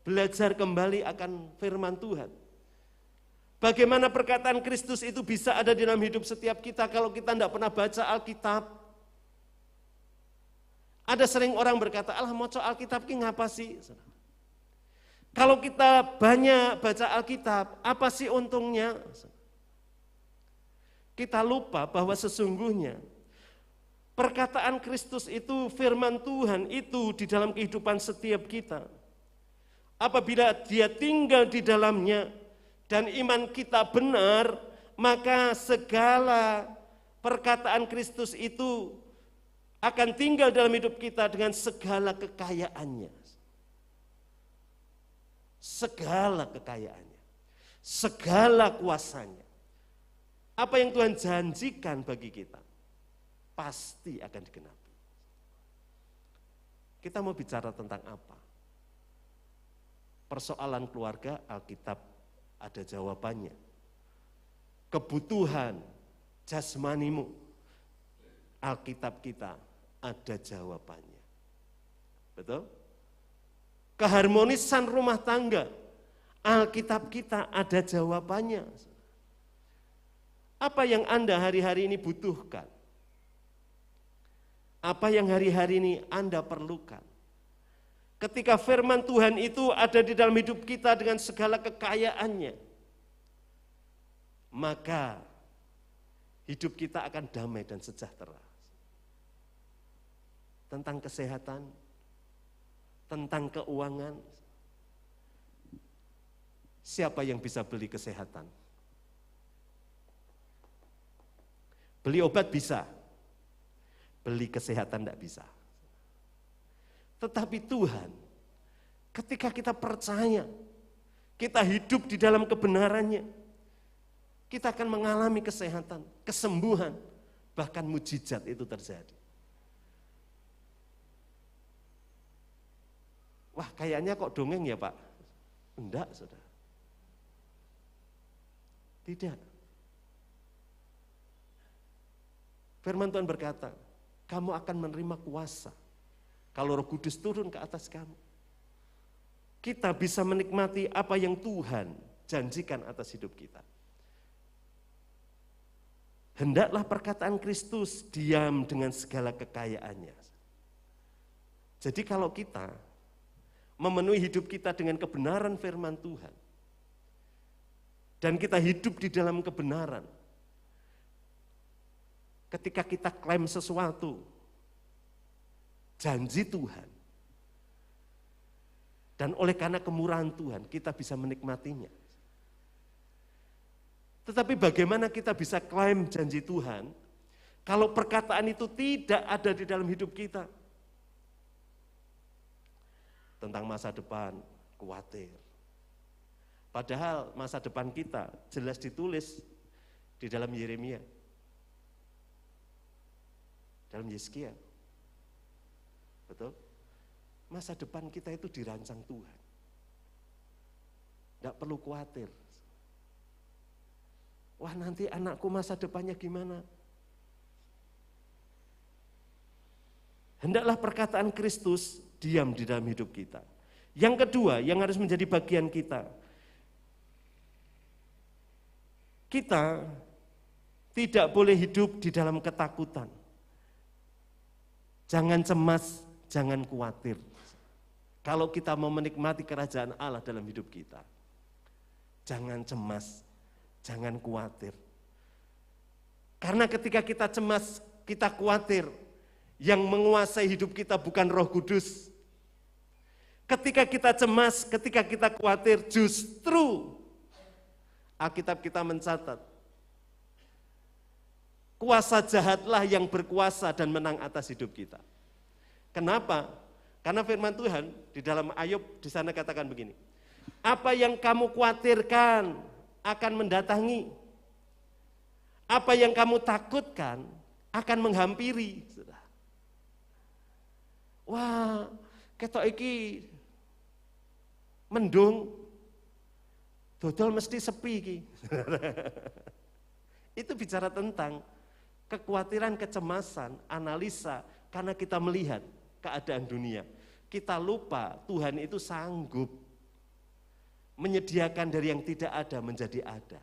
belajar kembali akan firman Tuhan. Bagaimana perkataan Kristus itu bisa ada di dalam hidup setiap kita kalau kita tidak pernah baca Alkitab? Ada sering orang berkata, alah moco Alkitab ini ngapa sih? Kalau kita banyak baca Alkitab, apa sih untungnya? Kita lupa bahwa sesungguhnya perkataan Kristus itu, firman Tuhan itu di dalam kehidupan setiap kita. Apabila dia tinggal di dalamnya dan iman kita benar, maka segala perkataan Kristus itu akan tinggal dalam hidup kita dengan segala kekayaannya. Segala kekayaannya. Segala kuasanya. Apa yang Tuhan janjikan bagi kita, pasti akan digenapi. Kita mau bicara tentang apa? Persoalan keluarga, Alkitab ada jawabannya. Kebutuhan jasmanimu, Alkitab kita ada jawabannya. Betul? Keharmonisan rumah tangga, Alkitab kita ada jawabannya. Apa yang Anda hari-hari ini butuhkan? Apa yang hari-hari ini Anda perlukan? Ketika firman Tuhan itu ada di dalam hidup kita dengan segala kekayaannya, maka hidup kita akan damai dan sejahtera. Tentang kesehatan, tentang keuangan, siapa yang bisa beli kesehatan? Beli obat bisa, beli kesehatan tidak bisa. Tetapi Tuhan, ketika kita percaya, kita hidup di dalam kebenarannya, kita akan mengalami kesehatan, kesembuhan, bahkan mujizat itu terjadi. Wah, kayaknya kok dongeng ya Pak? Enggak, saudara. Tidak. Firman Tuhan berkata, kamu akan menerima kuasa kalau Roh Kudus turun ke atas kamu. Kita bisa menikmati apa yang Tuhan janjikan atas hidup kita. Hendaklah perkataan Kristus diam dengan segala kekayaannya. Jadi kalau kita memenuhi hidup kita dengan kebenaran firman Tuhan, dan kita hidup di dalam kebenaran, ketika kita klaim sesuatu, janji Tuhan, dan oleh karena kemurahan Tuhan, kita bisa menikmatinya. Tetapi bagaimana kita bisa klaim janji Tuhan, kalau perkataan itu tidak ada di dalam hidup kita? Tentang masa depan, khawatir. Padahal masa depan kita jelas ditulis di dalam Yeremia, dalam Yeskia. Betul? Masa depan kita itu dirancang Tuhan. Tidak perlu khawatir. Wah, nanti anakku masa depannya gimana? Hendaklah perkataan Kristus diam di dalam hidup kita. Yang kedua, yang harus menjadi bagian kita, kita tidak boleh hidup di dalam ketakutan. Jangan cemas, jangan khawatir. Kalau kita mau menikmati kerajaan Allah dalam hidup kita, jangan cemas, jangan khawatir. Karena ketika kita cemas, kita khawatir, yang menguasai hidup kita bukan Roh Kudus. Ketika kita cemas, ketika kita khawatir, justru Alkitab kita mencatat, kuasa jahatlah yang berkuasa dan menang atas hidup kita. Kenapa? Karena firman Tuhan di dalam Ayub di sana katakan begini, apa yang kamu khawatirkan akan mendatangi, apa yang kamu takutkan akan menghampiri. Wah, ketok iki mendung, dodol mesti sepi iki. Itu bicara tentang kekhawatiran, kecemasan, analisa, karena kita melihat keadaan dunia. Kita lupa Tuhan itu sanggup menyediakan dari yang tidak ada menjadi ada.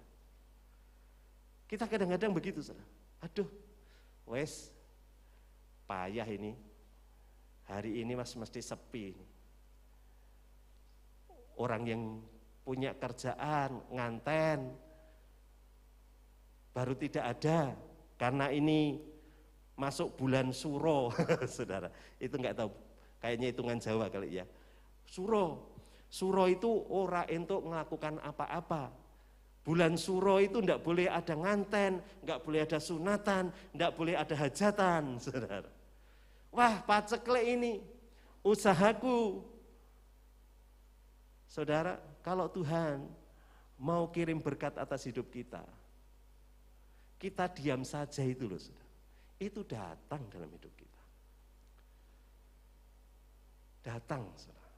Kita kadang-kadang begitu, saudara. Aduh, wes payah ini. Hari ini mesti sepi. Orang yang punya kerjaan, nganten, baru tidak ada. Karena ini masuk bulan Suro, saudara. Itu enggak tahu, kayaknya hitungan Jawa kali ya. Suro itu ora entuk melakukan apa-apa. Bulan Suro itu enggak boleh ada nganten, enggak boleh ada sunatan, enggak boleh ada hajatan, saudara. Wah, pacekle ini usahaku. Saudara, kalau Tuhan mau kirim berkat atas hidup kita, kita diam saja itu loh, saudara. Itu datang dalam hidup kita. Datang, saudara.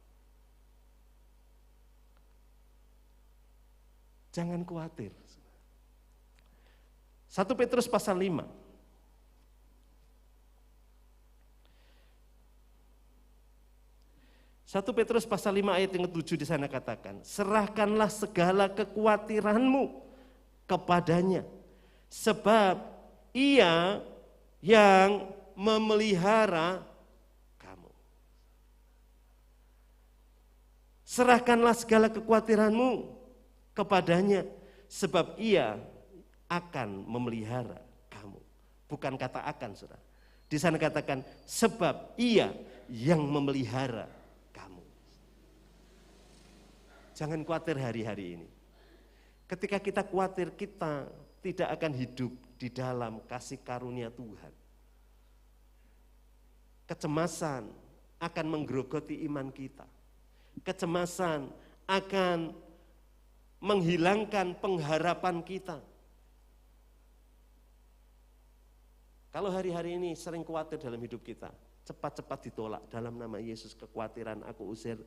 Jangan khawatir. 1 Petrus pasal 5. 1 Petrus pasal 5 ayat yang ke-7 di sana katakan, serahkanlah segala kekhawatiranmu kepadanya, sebab Ia yang memelihara kamu. Serahkanlah segala kekhawatiranmu kepadanya, sebab Ia akan memelihara kamu. Bukan kata akan, saudara. Di sana katakan, sebab Ia yang memelihara kamu. Jangan khawatir hari-hari ini. Ketika kita khawatir, kita tidak akan hidup di dalam kasih karunia Tuhan. Kecemasan akan menggerogoti iman kita. Kecemasan akan menghilangkan pengharapan kita. Kalau hari-hari ini sering khawatir dalam hidup kita, cepat-cepat ditolak dalam nama Yesus. Kekhawatiran aku usir,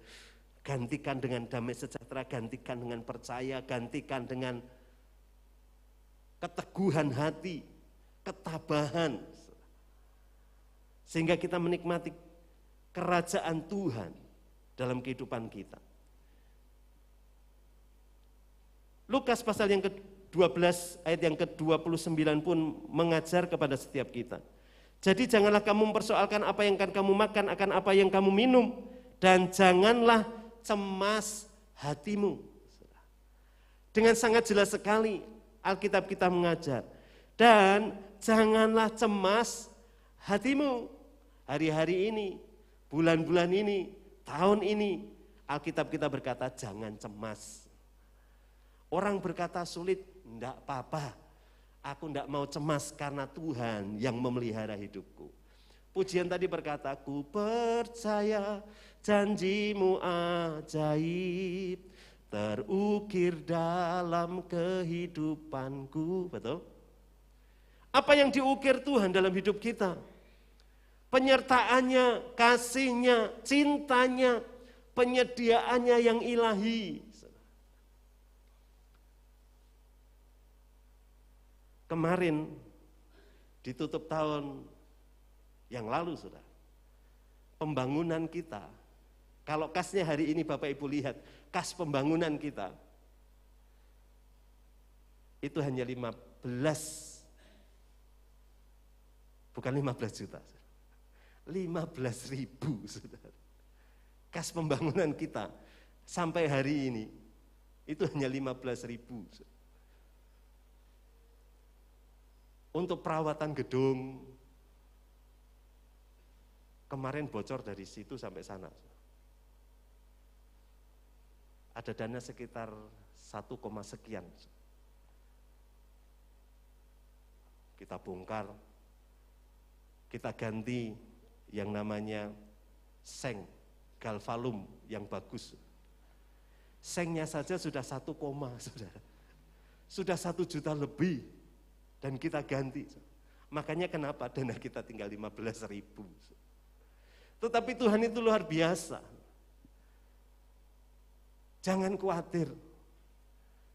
gantikan dengan damai sejahtera, gantikan dengan percaya, gantikan dengan keteguhan hati, ketabahan. Sehingga kita menikmati kerajaan Tuhan dalam kehidupan kita. Lukas pasal yang ke-12 ayat yang ke-29 pun mengajar kepada setiap kita. Jadi janganlah kamu mempersoalkan apa yang akan kamu makan, akan apa yang kamu minum, dan janganlah cemas hatimu. Dengan sangat jelas sekali Alkitab kita mengajar. Dan janganlah cemas hatimu. Hari-hari ini, bulan-bulan ini, tahun ini, Alkitab kita berkata jangan cemas. Orang berkata sulit, enggak apa-apa. Aku enggak mau cemas karena Tuhan yang memelihara hidupku. Pujian tadi berkata, ku percaya janjimu ajaib, terukir dalam kehidupanku. Betul? Apa yang diukir Tuhan dalam hidup kita? Penyertaannya, kasihnya, cintanya, penyediaannya yang ilahi. Kemarin ditutup tahun yang lalu, saudara, pembangunan kita, kalau kasnya hari ini Bapak Ibu lihat, kas pembangunan kita, itu hanya 15, bukan 15 juta, 15.000, saudara. Kas pembangunan kita sampai hari ini itu hanya 15.000. Untuk perawatan gedung, kemarin bocor dari situ sampai sana. Ada dana sekitar 1, sekian. Kita bongkar, kita ganti yang namanya seng, galvalum yang bagus. Sengnya saja sudah 1, saudara. Sudah 1 juta lebih dan kita ganti. Makanya kenapa dana kita tinggal 15.000. Tetapi Tuhan itu luar biasa. Jangan khawatir.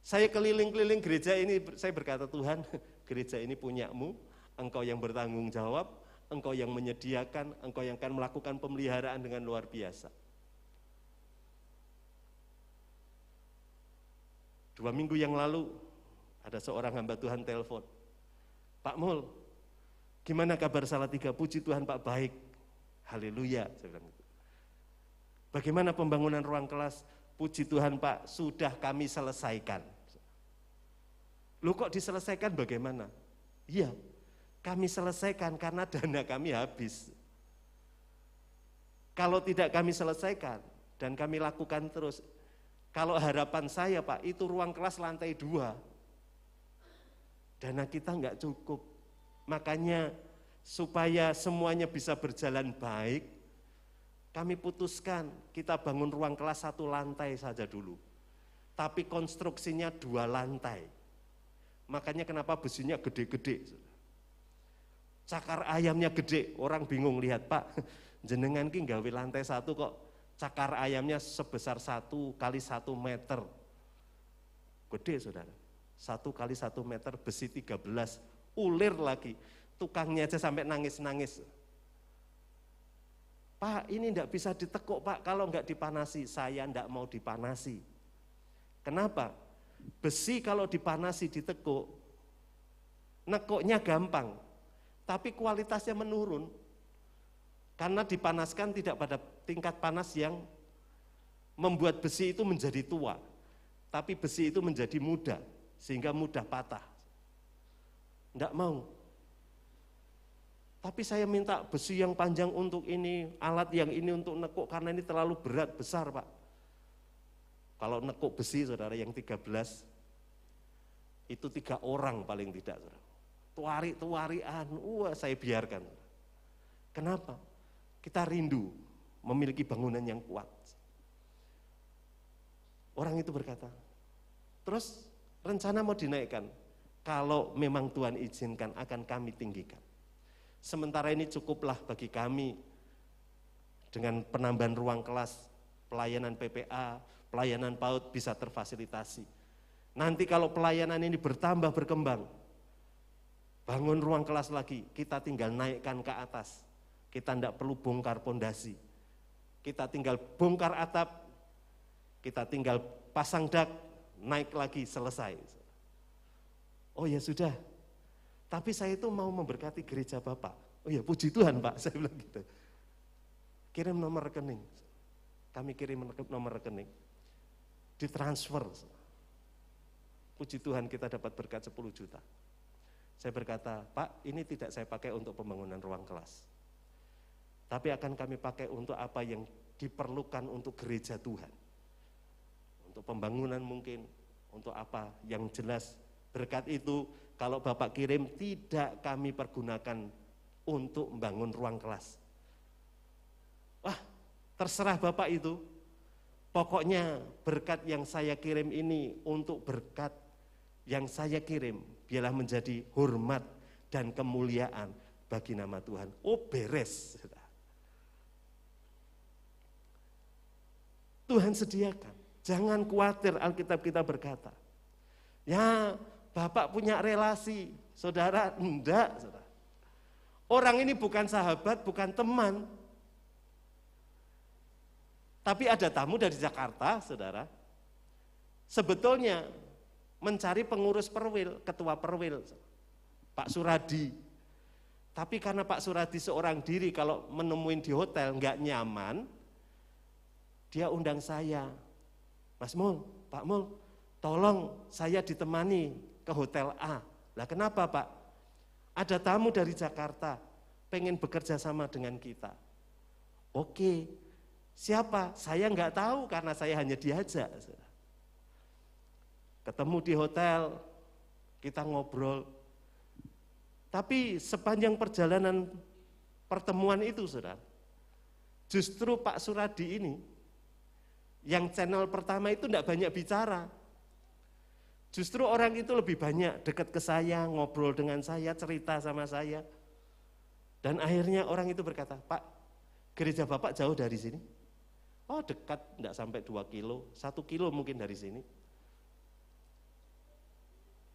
Saya keliling-keliling gereja ini, saya berkata, Tuhan, gereja ini punyamu, Engkau yang bertanggung jawab, Engkau yang menyediakan, Engkau yang akan melakukan pemeliharaan dengan luar biasa. 2 minggu yang lalu, ada seorang hamba Tuhan telepon, Pak Mul, gimana kabar Salatiga? Puji Tuhan Pak, baik. Haleluya, saya bilang gitu. Bagaimana pembangunan ruang kelas? Puji Tuhan Pak, sudah kami selesaikan. Loh kok diselesaikan bagaimana? Iya, kami selesaikan karena dana kami habis. Kalau tidak kami selesaikan dan kami lakukan terus, kalau harapan saya Pak, itu ruang kelas lantai 2. Dana kita enggak cukup. Makanya supaya semuanya bisa berjalan baik, kami putuskan kita bangun ruang kelas 1 lantai saja dulu. Tapi konstruksinya 2 lantai. Makanya kenapa besinya gede-gede. Cakar ayamnya gede, orang bingung lihat, Pak, jenengan ki nggawe lantai 1 kok cakar ayamnya sebesar 1 kali 1 meter. Gede saudara, 1 kali 1 meter, besi 13, ulir lagi. Tukangnya aja sampai nangis-nangis. Pak, ini enggak bisa ditekuk Pak, kalau enggak dipanasi. Saya enggak mau dipanasi. Kenapa? Besi kalau dipanasi, ditekuk, nekuknya gampang, tapi kualitasnya menurun. Karena dipanaskan tidak pada tingkat panas yang membuat besi itu menjadi tua, tapi besi itu menjadi muda, sehingga mudah patah. Enggak mau. Tapi saya minta besi yang panjang untuk ini, alat yang ini untuk nekuk, karena ini terlalu berat, besar Pak. Kalau nekuk besi saudara yang 13, itu 3 orang paling tidak. Tuari-tuarian, saya biarkan. Kenapa? Kita rindu memiliki bangunan yang kuat. Orang itu berkata, terus rencana mau dinaikkan, kalau memang Tuhan izinkan akan kami tinggikan. Sementara ini cukuplah bagi kami dengan penambahan ruang kelas, pelayanan PPA, pelayanan PAUD bisa terfasilitasi. Nanti kalau pelayanan ini bertambah berkembang, bangun ruang kelas lagi, kita tinggal naikkan ke atas. Kita tidak perlu bongkar pondasi. Kita tinggal bongkar atap, kita tinggal pasang dak, naik lagi, selesai. Oh ya sudah. Tapi saya itu mau memberkati gereja Bapak. Oh ya puji Tuhan Pak, saya bilang gitu. Kirim nomor rekening. Kami kirim nomor rekening. Ditransfer. Puji Tuhan kita dapat berkat 10 juta. Saya berkata, Pak ini tidak saya pakai untuk pembangunan ruang kelas. Tapi akan kami pakai untuk apa yang diperlukan untuk gereja Tuhan. Untuk pembangunan mungkin, untuk apa yang jelas. Berkat itu kalau Bapak kirim tidak kami pergunakan untuk membangun ruang kelas. Wah, terserah Bapak itu. Pokoknya berkat yang saya kirim ini untuk berkat yang saya kirim biarlah menjadi hormat dan kemuliaan bagi nama Tuhan. Oh beres. Tuhan sediakan. Jangan khawatir, Alkitab kita berkata. Ya, Bapak punya relasi, saudara, enggak. Saudara. Orang ini bukan sahabat, bukan teman. Tapi ada tamu dari Jakarta, saudara. Sebetulnya mencari pengurus perwil, ketua perwil, Pak Suradi. Tapi karena Pak Suradi seorang diri kalau menemuin di hotel nggak nyaman, dia undang saya. Mas Mul, Pak Mul, tolong saya ditemani ke hotel A. Lah kenapa Pak? Ada tamu dari Jakarta, pengen bekerja sama dengan kita. Oke, siapa? Saya nggak tahu karena saya hanya diajak. Ketemu di hotel, kita ngobrol. Tapi sepanjang perjalanan pertemuan itu, saudara, justru Pak Suradi ini, yang channel pertama itu enggak banyak bicara. Justru orang itu lebih banyak dekat ke saya, ngobrol dengan saya, cerita sama saya. Dan akhirnya orang itu berkata, Pak, gereja Bapak jauh dari sini? Oh dekat, enggak sampai 2 kilo, 1 kilo mungkin dari sini.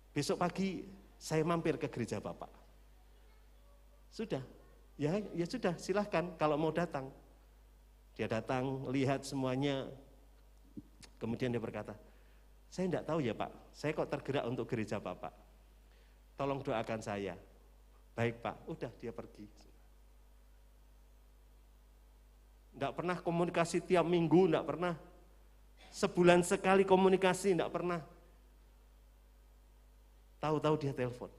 Besok pagi saya mampir ke gereja Bapak. Sudah, ya sudah, silahkan kalau mau datang. Dia datang, lihat semuanya, kemudian dia berkata, saya enggak tahu ya Pak, saya kok tergerak untuk gereja Bapak. Tolong doakan saya. Baik Pak, udah dia pergi. Enggak pernah komunikasi tiap minggu, enggak pernah. Sebulan sekali komunikasi, enggak pernah. Tahu-tahu dia telepon.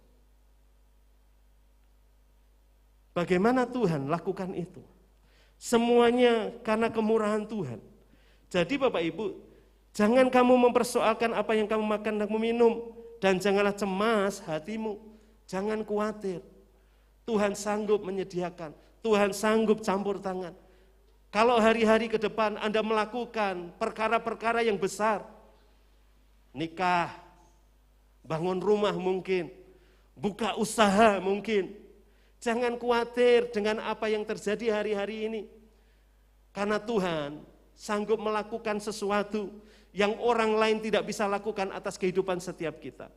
Bagaimana Tuhan lakukan itu? Semuanya karena kemurahan Tuhan. Jadi Bapak Ibu, jangan kamu mempersoalkan apa yang kamu makan dan kamu minum, dan janganlah cemas hatimu, jangan khawatir. Tuhan sanggup menyediakan, Tuhan sanggup campur tangan. Kalau hari-hari ke depan Anda melakukan perkara-perkara yang besar, nikah, bangun rumah mungkin, buka usaha mungkin, jangan khawatir dengan apa yang terjadi hari-hari ini. Karena Tuhan sanggup melakukan sesuatu yang orang lain tidak bisa lakukan atas kehidupan setiap kita.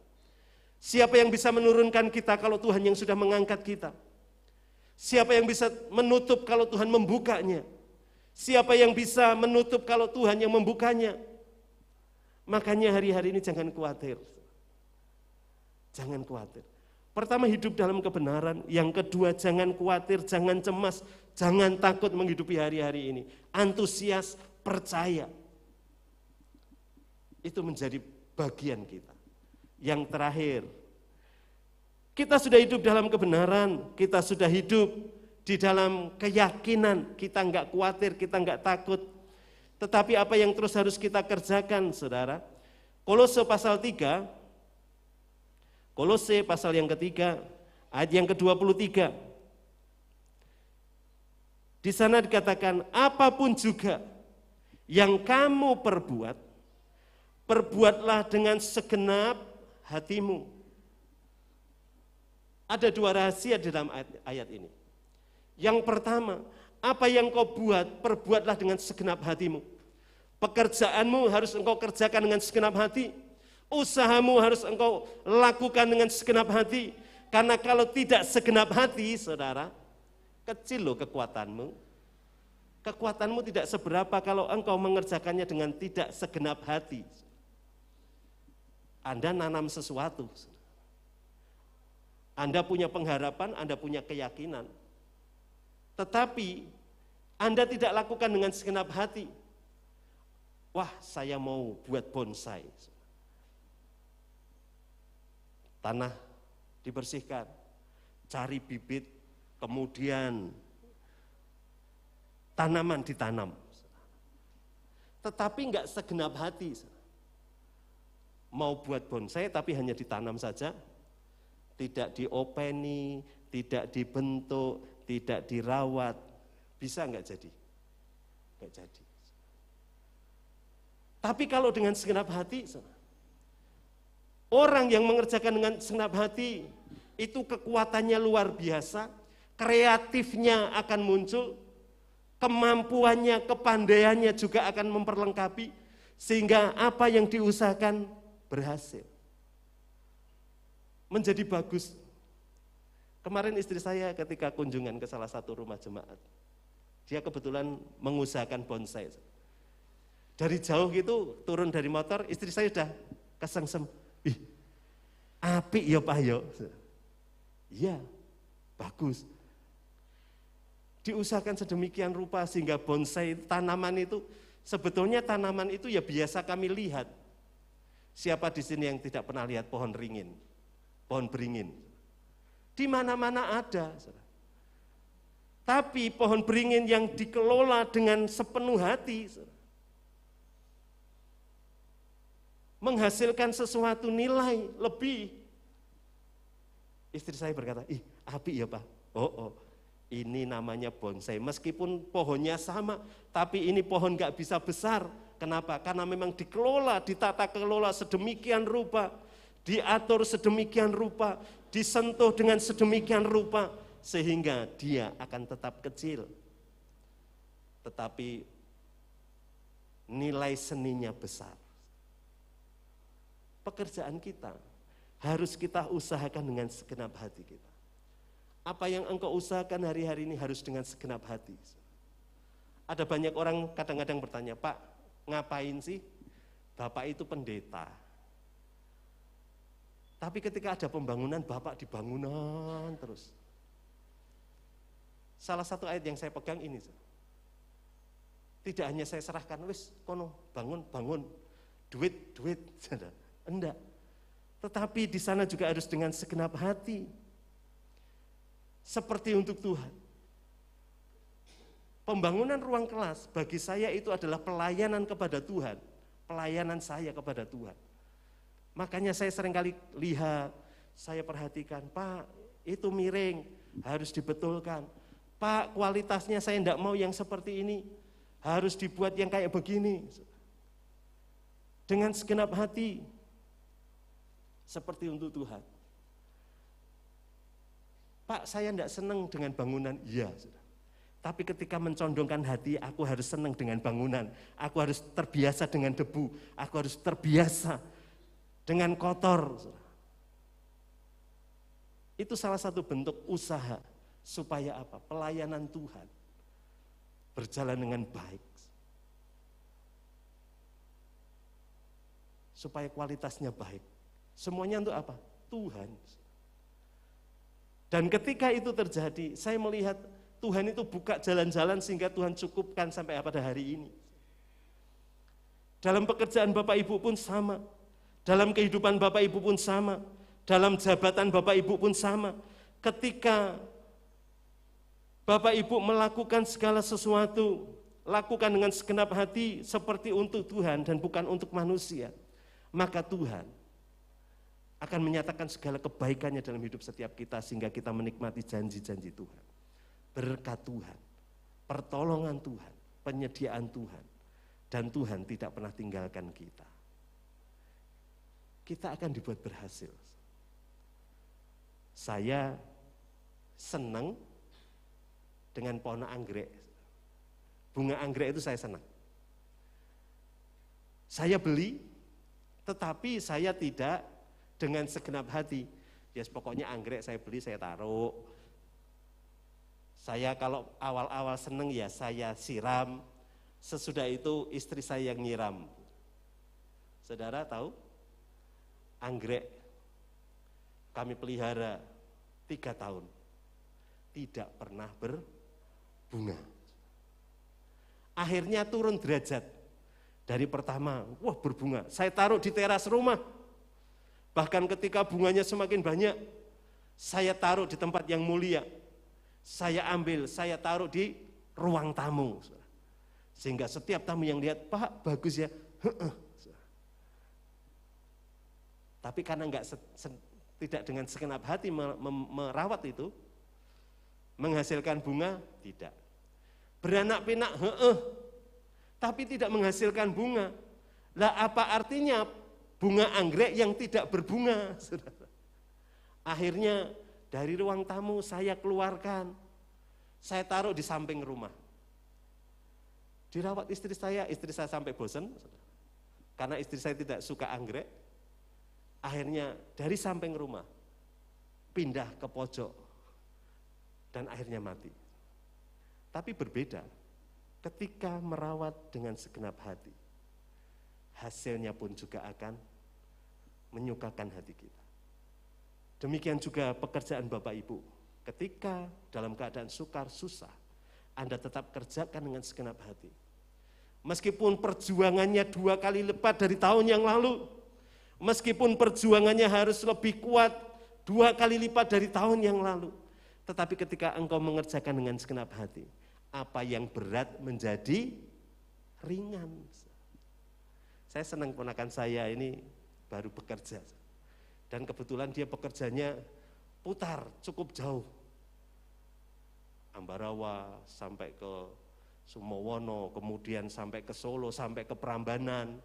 Siapa yang bisa menurunkan kita kalau Tuhan yang sudah mengangkat kita? Siapa yang bisa menutup kalau Tuhan membukanya? Siapa yang bisa menutup kalau Tuhan yang membukanya? Makanya hari-hari ini jangan khawatir. Jangan khawatir. Pertama, hidup dalam kebenaran. Yang kedua, jangan khawatir, jangan cemas, jangan takut menghidupi hari-hari ini. Antusias, percaya. Itu menjadi bagian kita. Yang terakhir, kita sudah hidup dalam kebenaran, kita sudah hidup di dalam keyakinan, kita enggak khawatir, kita enggak takut. Tetapi apa yang terus harus kita kerjakan, saudara? Kolose pasal 3, Kolose pasal yang ketiga, ayat yang ke-23. Di sana dikatakan, apapun juga yang kamu perbuat, perbuatlah dengan segenap hatimu. Ada 2 rahasia di dalam ayat ini. Yang pertama, apa yang kau buat, perbuatlah dengan segenap hatimu. Pekerjaanmu harus engkau kerjakan dengan segenap hati. Usahamu harus engkau lakukan dengan segenap hati. Karena kalau tidak segenap hati, saudara, kecil loh kekuatanmu. Kekuatanmu tidak seberapa kalau engkau mengerjakannya dengan tidak segenap hati. Anda nanam sesuatu. Anda punya pengharapan, Anda punya keyakinan. Tetapi Anda tidak lakukan dengan segenap hati. Wah, saya mau buat bonsai. Tanah dibersihkan, cari bibit, kemudian tanaman ditanam. Tetapi enggak segenap hati. Mau buat bonsai tapi hanya ditanam saja, tidak diopeni, tidak dibentuk, tidak dirawat, bisa enggak jadi? Enggak jadi. Tapi kalau dengan segenap hati, orang yang mengerjakan dengan segenap hati, itu kekuatannya luar biasa, kreatifnya akan muncul, kemampuannya, kepandaiannya juga akan memperlengkapi, sehingga apa yang diusahakan berhasil. Menjadi bagus. Kemarin istri saya ketika kunjungan ke salah satu rumah jemaat, dia kebetulan mengusahakan bonsai. Dari jauh gitu, turun dari motor, istri saya sudah kesengsem. Apik ya Pak yo. Iya, bagus. diusahakan sedemikian rupa sehingga bonsai tanaman itu, sebetulnya tanaman itu ya biasa kami lihat. Siapa di sini yang tidak pernah lihat pohon ringin, pohon beringin? Di mana-mana ada. Tapi pohon beringin yang dikelola dengan sepenuh hati, menghasilkan sesuatu nilai lebih. Istri saya berkata, ih api ya Pak. Oh, ini namanya bonsai. Meskipun pohonnya sama, tapi ini pohon gak bisa besar. Kenapa? Karena memang dikelola, ditata kelola sedemikian rupa, diatur sedemikian rupa, disentuh dengan sedemikian rupa, sehingga dia akan tetap kecil. Tetapi nilai seninya besar. Pekerjaan kita harus kita usahakan dengan segenap hati kita. Apa yang engkau usahakan hari-hari ini harus dengan segenap hati. Ada banyak orang kadang-kadang bertanya, Pak, ngapain sih? Bapak itu pendeta. Tapi ketika ada pembangunan, Bapak di bangunan terus. Salah satu ayat yang saya pegang ini. Tidak hanya saya serahkan, wis kono bangun, duit. Enggak. Tetapi di sana juga harus dengan segenap hati. Seperti untuk Tuhan. Pembangunan ruang kelas bagi saya itu adalah pelayanan kepada Tuhan. Pelayanan saya kepada Tuhan. Makanya saya seringkali lihat, saya perhatikan, Pak itu miring, harus dibetulkan. Pak kualitasnya saya enggak mau yang seperti ini, harus dibuat yang kayak begini. Dengan segenap hati. Seperti untuk Tuhan. Pak, saya tidak senang dengan bangunan, iya. Tapi ketika mencondongkan hati, aku harus senang dengan bangunan. Aku harus terbiasa dengan debu. Aku harus terbiasa dengan kotor. Itu salah satu bentuk usaha. Supaya apa? Pelayanan Tuhan berjalan dengan baik. Supaya kualitasnya baik. Semuanya untuk apa? Tuhan. Dan ketika itu terjadi, saya melihat Tuhan itu buka jalan-jalan sehingga Tuhan cukupkan sampai pada hari ini. Dalam pekerjaan Bapak Ibu pun sama. Dalam kehidupan Bapak Ibu pun sama. Dalam jabatan Bapak Ibu pun sama. Ketika Bapak Ibu melakukan segala sesuatu, lakukan dengan segenap hati seperti untuk Tuhan dan bukan untuk manusia. Maka Tuhan akan menyatakan segala kebaikannya dalam hidup setiap kita sehingga kita menikmati janji-janji Tuhan. Berkat Tuhan, pertolongan Tuhan, penyediaan Tuhan. Dan Tuhan tidak pernah tinggalkan kita. Kita akan dibuat berhasil. Saya senang dengan pohon anggrek. Bunga anggrek itu saya senang. Saya beli, tetapi saya tidak dengan segenap hati. Ya pokoknya anggrek saya beli, saya taruh. Saya kalau awal-awal seneng ya saya siram. Sesudah itu istri saya yang nyiram. Saudara tahu? Anggrek kami pelihara 3 tahun. Tidak pernah berbunga. Akhirnya turun derajat. Dari pertama, wah berbunga. Saya taruh di teras rumah. Bahkan ketika bunganya semakin banyak, saya taruh di tempat yang mulia. Saya ambil, saya taruh di ruang tamu. Sehingga setiap tamu yang lihat, Pak bagus ya. Tapi karena tidak dengan segenap hati merawat itu, menghasilkan bunga, tidak. Beranak pinak, tapi tidak menghasilkan bunga. Lah apa artinya bunga anggrek yang tidak berbunga, saudara? Akhirnya dari ruang tamu saya keluarkan, saya taruh di samping rumah. Dirawat istri saya sampai bosan, karena istri saya tidak suka anggrek. Akhirnya dari samping rumah, pindah ke pojok, dan akhirnya mati. Tapi berbeda, ketika merawat dengan segenap hati, hasilnya pun juga akan menyukakan hati kita. Demikian juga pekerjaan Bapak Ibu. Ketika dalam keadaan sukar, susah, Anda tetap kerjakan dengan segenap hati. Meskipun perjuangannya 2 kali lipat dari tahun yang lalu, meskipun perjuangannya harus lebih kuat 2 kali lipat dari tahun yang lalu, tetapi ketika engkau mengerjakan dengan segenap hati, apa yang berat menjadi ringan. Saya senang ponakan saya ini baru bekerja, dan kebetulan dia bekerjanya putar cukup jauh, Ambarawa sampai ke Sumowono, kemudian sampai ke Solo, sampai ke Prambanan.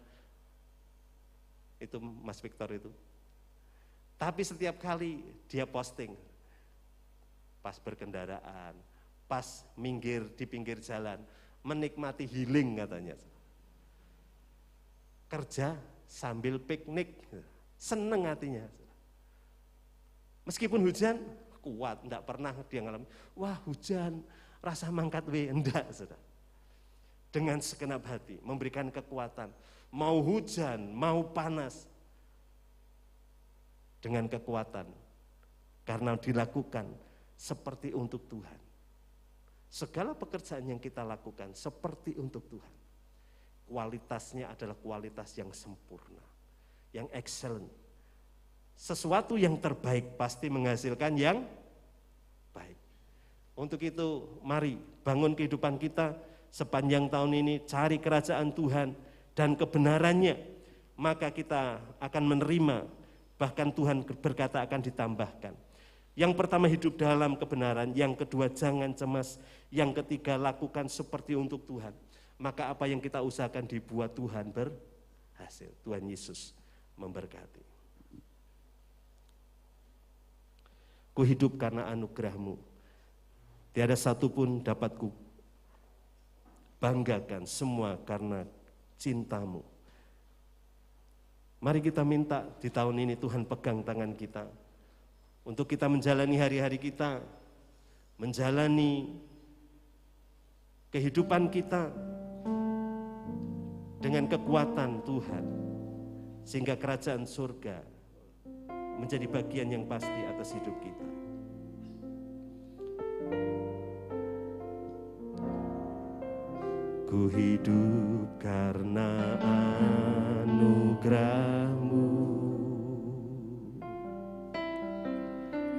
Itu Mas Victor itu. Tapi setiap kali dia posting, pas berkendaraan, pas minggir di pinggir jalan, menikmati healing katanya. Kerja sambil piknik, seneng hatinya. Meskipun hujan, kuat, enggak pernah dia ngalamin, wah hujan, rasa mangkat enggak, saudara. Dengan segenap hati, memberikan kekuatan, mau hujan, mau panas, dengan kekuatan, karena dilakukan seperti untuk Tuhan. Segala pekerjaan yang kita lakukan seperti untuk Tuhan. Kualitasnya adalah kualitas yang sempurna, yang excellent. Sesuatu yang terbaik pasti menghasilkan yang baik. Untuk itu, mari bangun kehidupan kita sepanjang tahun ini, cari kerajaan Tuhan dan kebenarannya, maka kita akan menerima, bahkan Tuhan berkata akan ditambahkan. Yang pertama, hidup dalam kebenaran. Yang kedua, jangan cemas. Yang ketiga, lakukan seperti untuk Tuhan. Maka apa yang kita usahakan dibuat Tuhan berhasil. Tuhan Yesus memberkati. Ku hidup karena anugerah-Mu. Tiada satupun dapat ku banggakan, semua karena cinta-Mu. Mari kita minta di tahun ini Tuhan pegang tangan kita, untuk kita menjalani hari-hari kita, menjalani kehidupan kita dengan kekuatan Tuhan, sehingga kerajaan surga menjadi bagian yang pasti atas hidup kita. Ku hidup karena anugerah-Mu,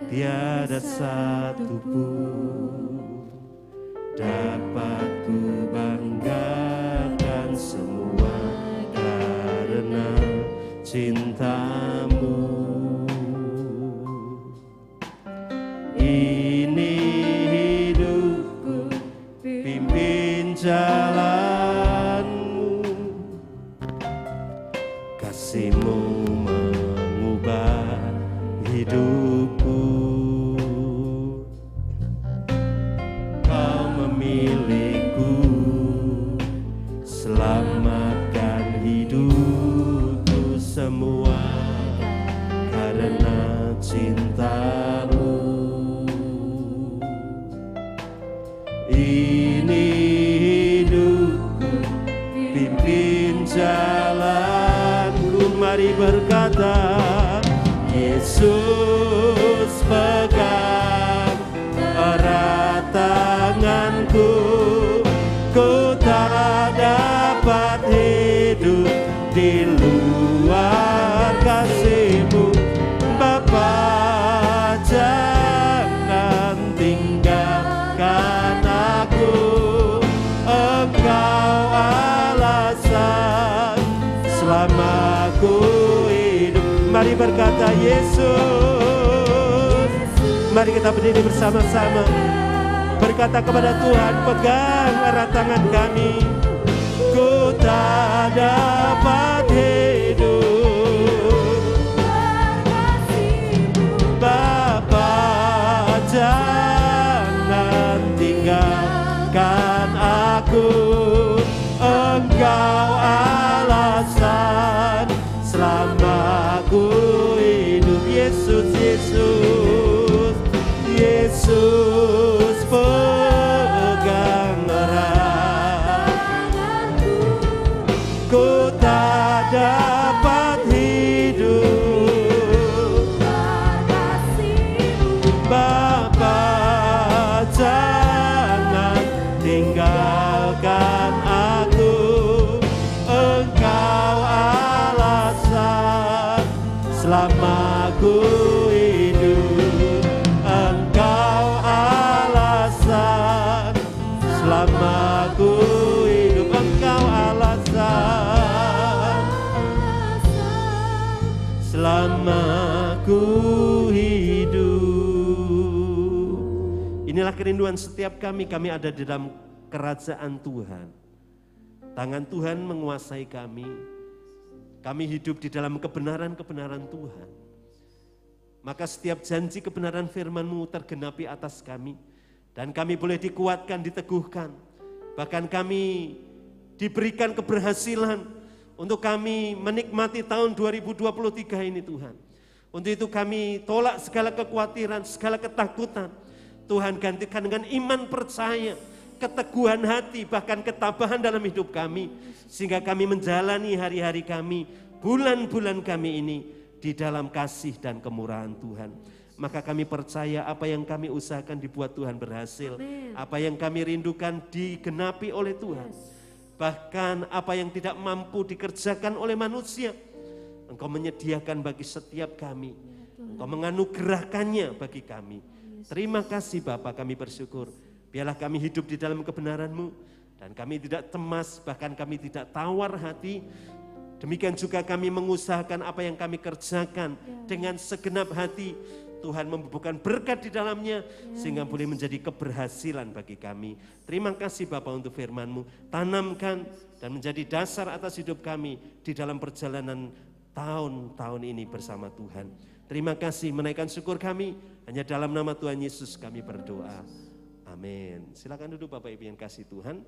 tiada satu pun dapat ku banggakan, semua karena cinta-Mu. Ini hidupku, pimpin jalan-Mu, kasih-Mu mengubah hidupku. Kau memilihku, selamatkan hidupku, semua karena cinta-Mu. Ini hidupku, pimpin jalanku. Mari berkata, Yesus pegang erat tanganku, ku tak dapat hidup di luar kasih-Mu. Bapa, jangan tinggalkan aku, Engkau alasan selama aku hidup. Mari berkata Yesus. Mari kita berdiri bersama-sama, berkata kepada Tuhan, pegang erat tangan kami. Ku tak dapat hidup, Bapa, jangan tinggalkan aku, Engkau alasan selama aku hidup. Yesus, Yesus, Yesus pegang erat, ku tak dapat hidup, Bapa, jangan selama ku hidup. Engkau alasan selama ku hidup. Engkau alasan selama ku hidup. Inilah kerinduan setiap kami ada di dalam kerajaan Tuhan. Tangan Tuhan menguasai kami. Kami hidup di dalam kebenaran-kebenaran Tuhan. Maka setiap janji kebenaran firman-Mu tergenapi atas kami. Dan kami boleh dikuatkan, diteguhkan. Bahkan kami diberikan keberhasilan untuk kami menikmati tahun 2023 ini Tuhan. Untuk itu kami tolak segala kekhawatiran, segala ketakutan. Tuhan gantikan dengan iman percaya, keteguhan hati, bahkan ketabahan dalam hidup kami. Sehingga kami menjalani hari-hari kami, bulan-bulan kami ini di dalam kasih dan kemurahan Tuhan. Maka kami percaya apa yang kami usahakan dibuat Tuhan berhasil. Amen. Apa yang kami rindukan digenapi oleh Tuhan. Bahkan apa yang tidak mampu dikerjakan oleh manusia, Engkau menyediakan bagi setiap kami. Engkau menganugerahkannya bagi kami. Terima kasih Bapa, kami bersyukur. Biarlah kami hidup di dalam kebenaran-Mu. Dan kami tidak cemas, bahkan kami tidak tawar hati. Demikian juga kami mengusahakan apa yang kami kerjakan dengan segenap hati. Tuhan membubuhkan berkat di dalamnya sehingga boleh menjadi keberhasilan bagi kami. Terima kasih Bapa untuk firman-Mu. Tanamkan dan menjadi dasar atas hidup kami di dalam perjalanan tahun-tahun ini bersama Tuhan. Terima kasih, menaikkan syukur kami. Hanya dalam nama Tuhan Yesus kami berdoa. Amin. Silakan duduk Bapak Ibu yang kasih Tuhan.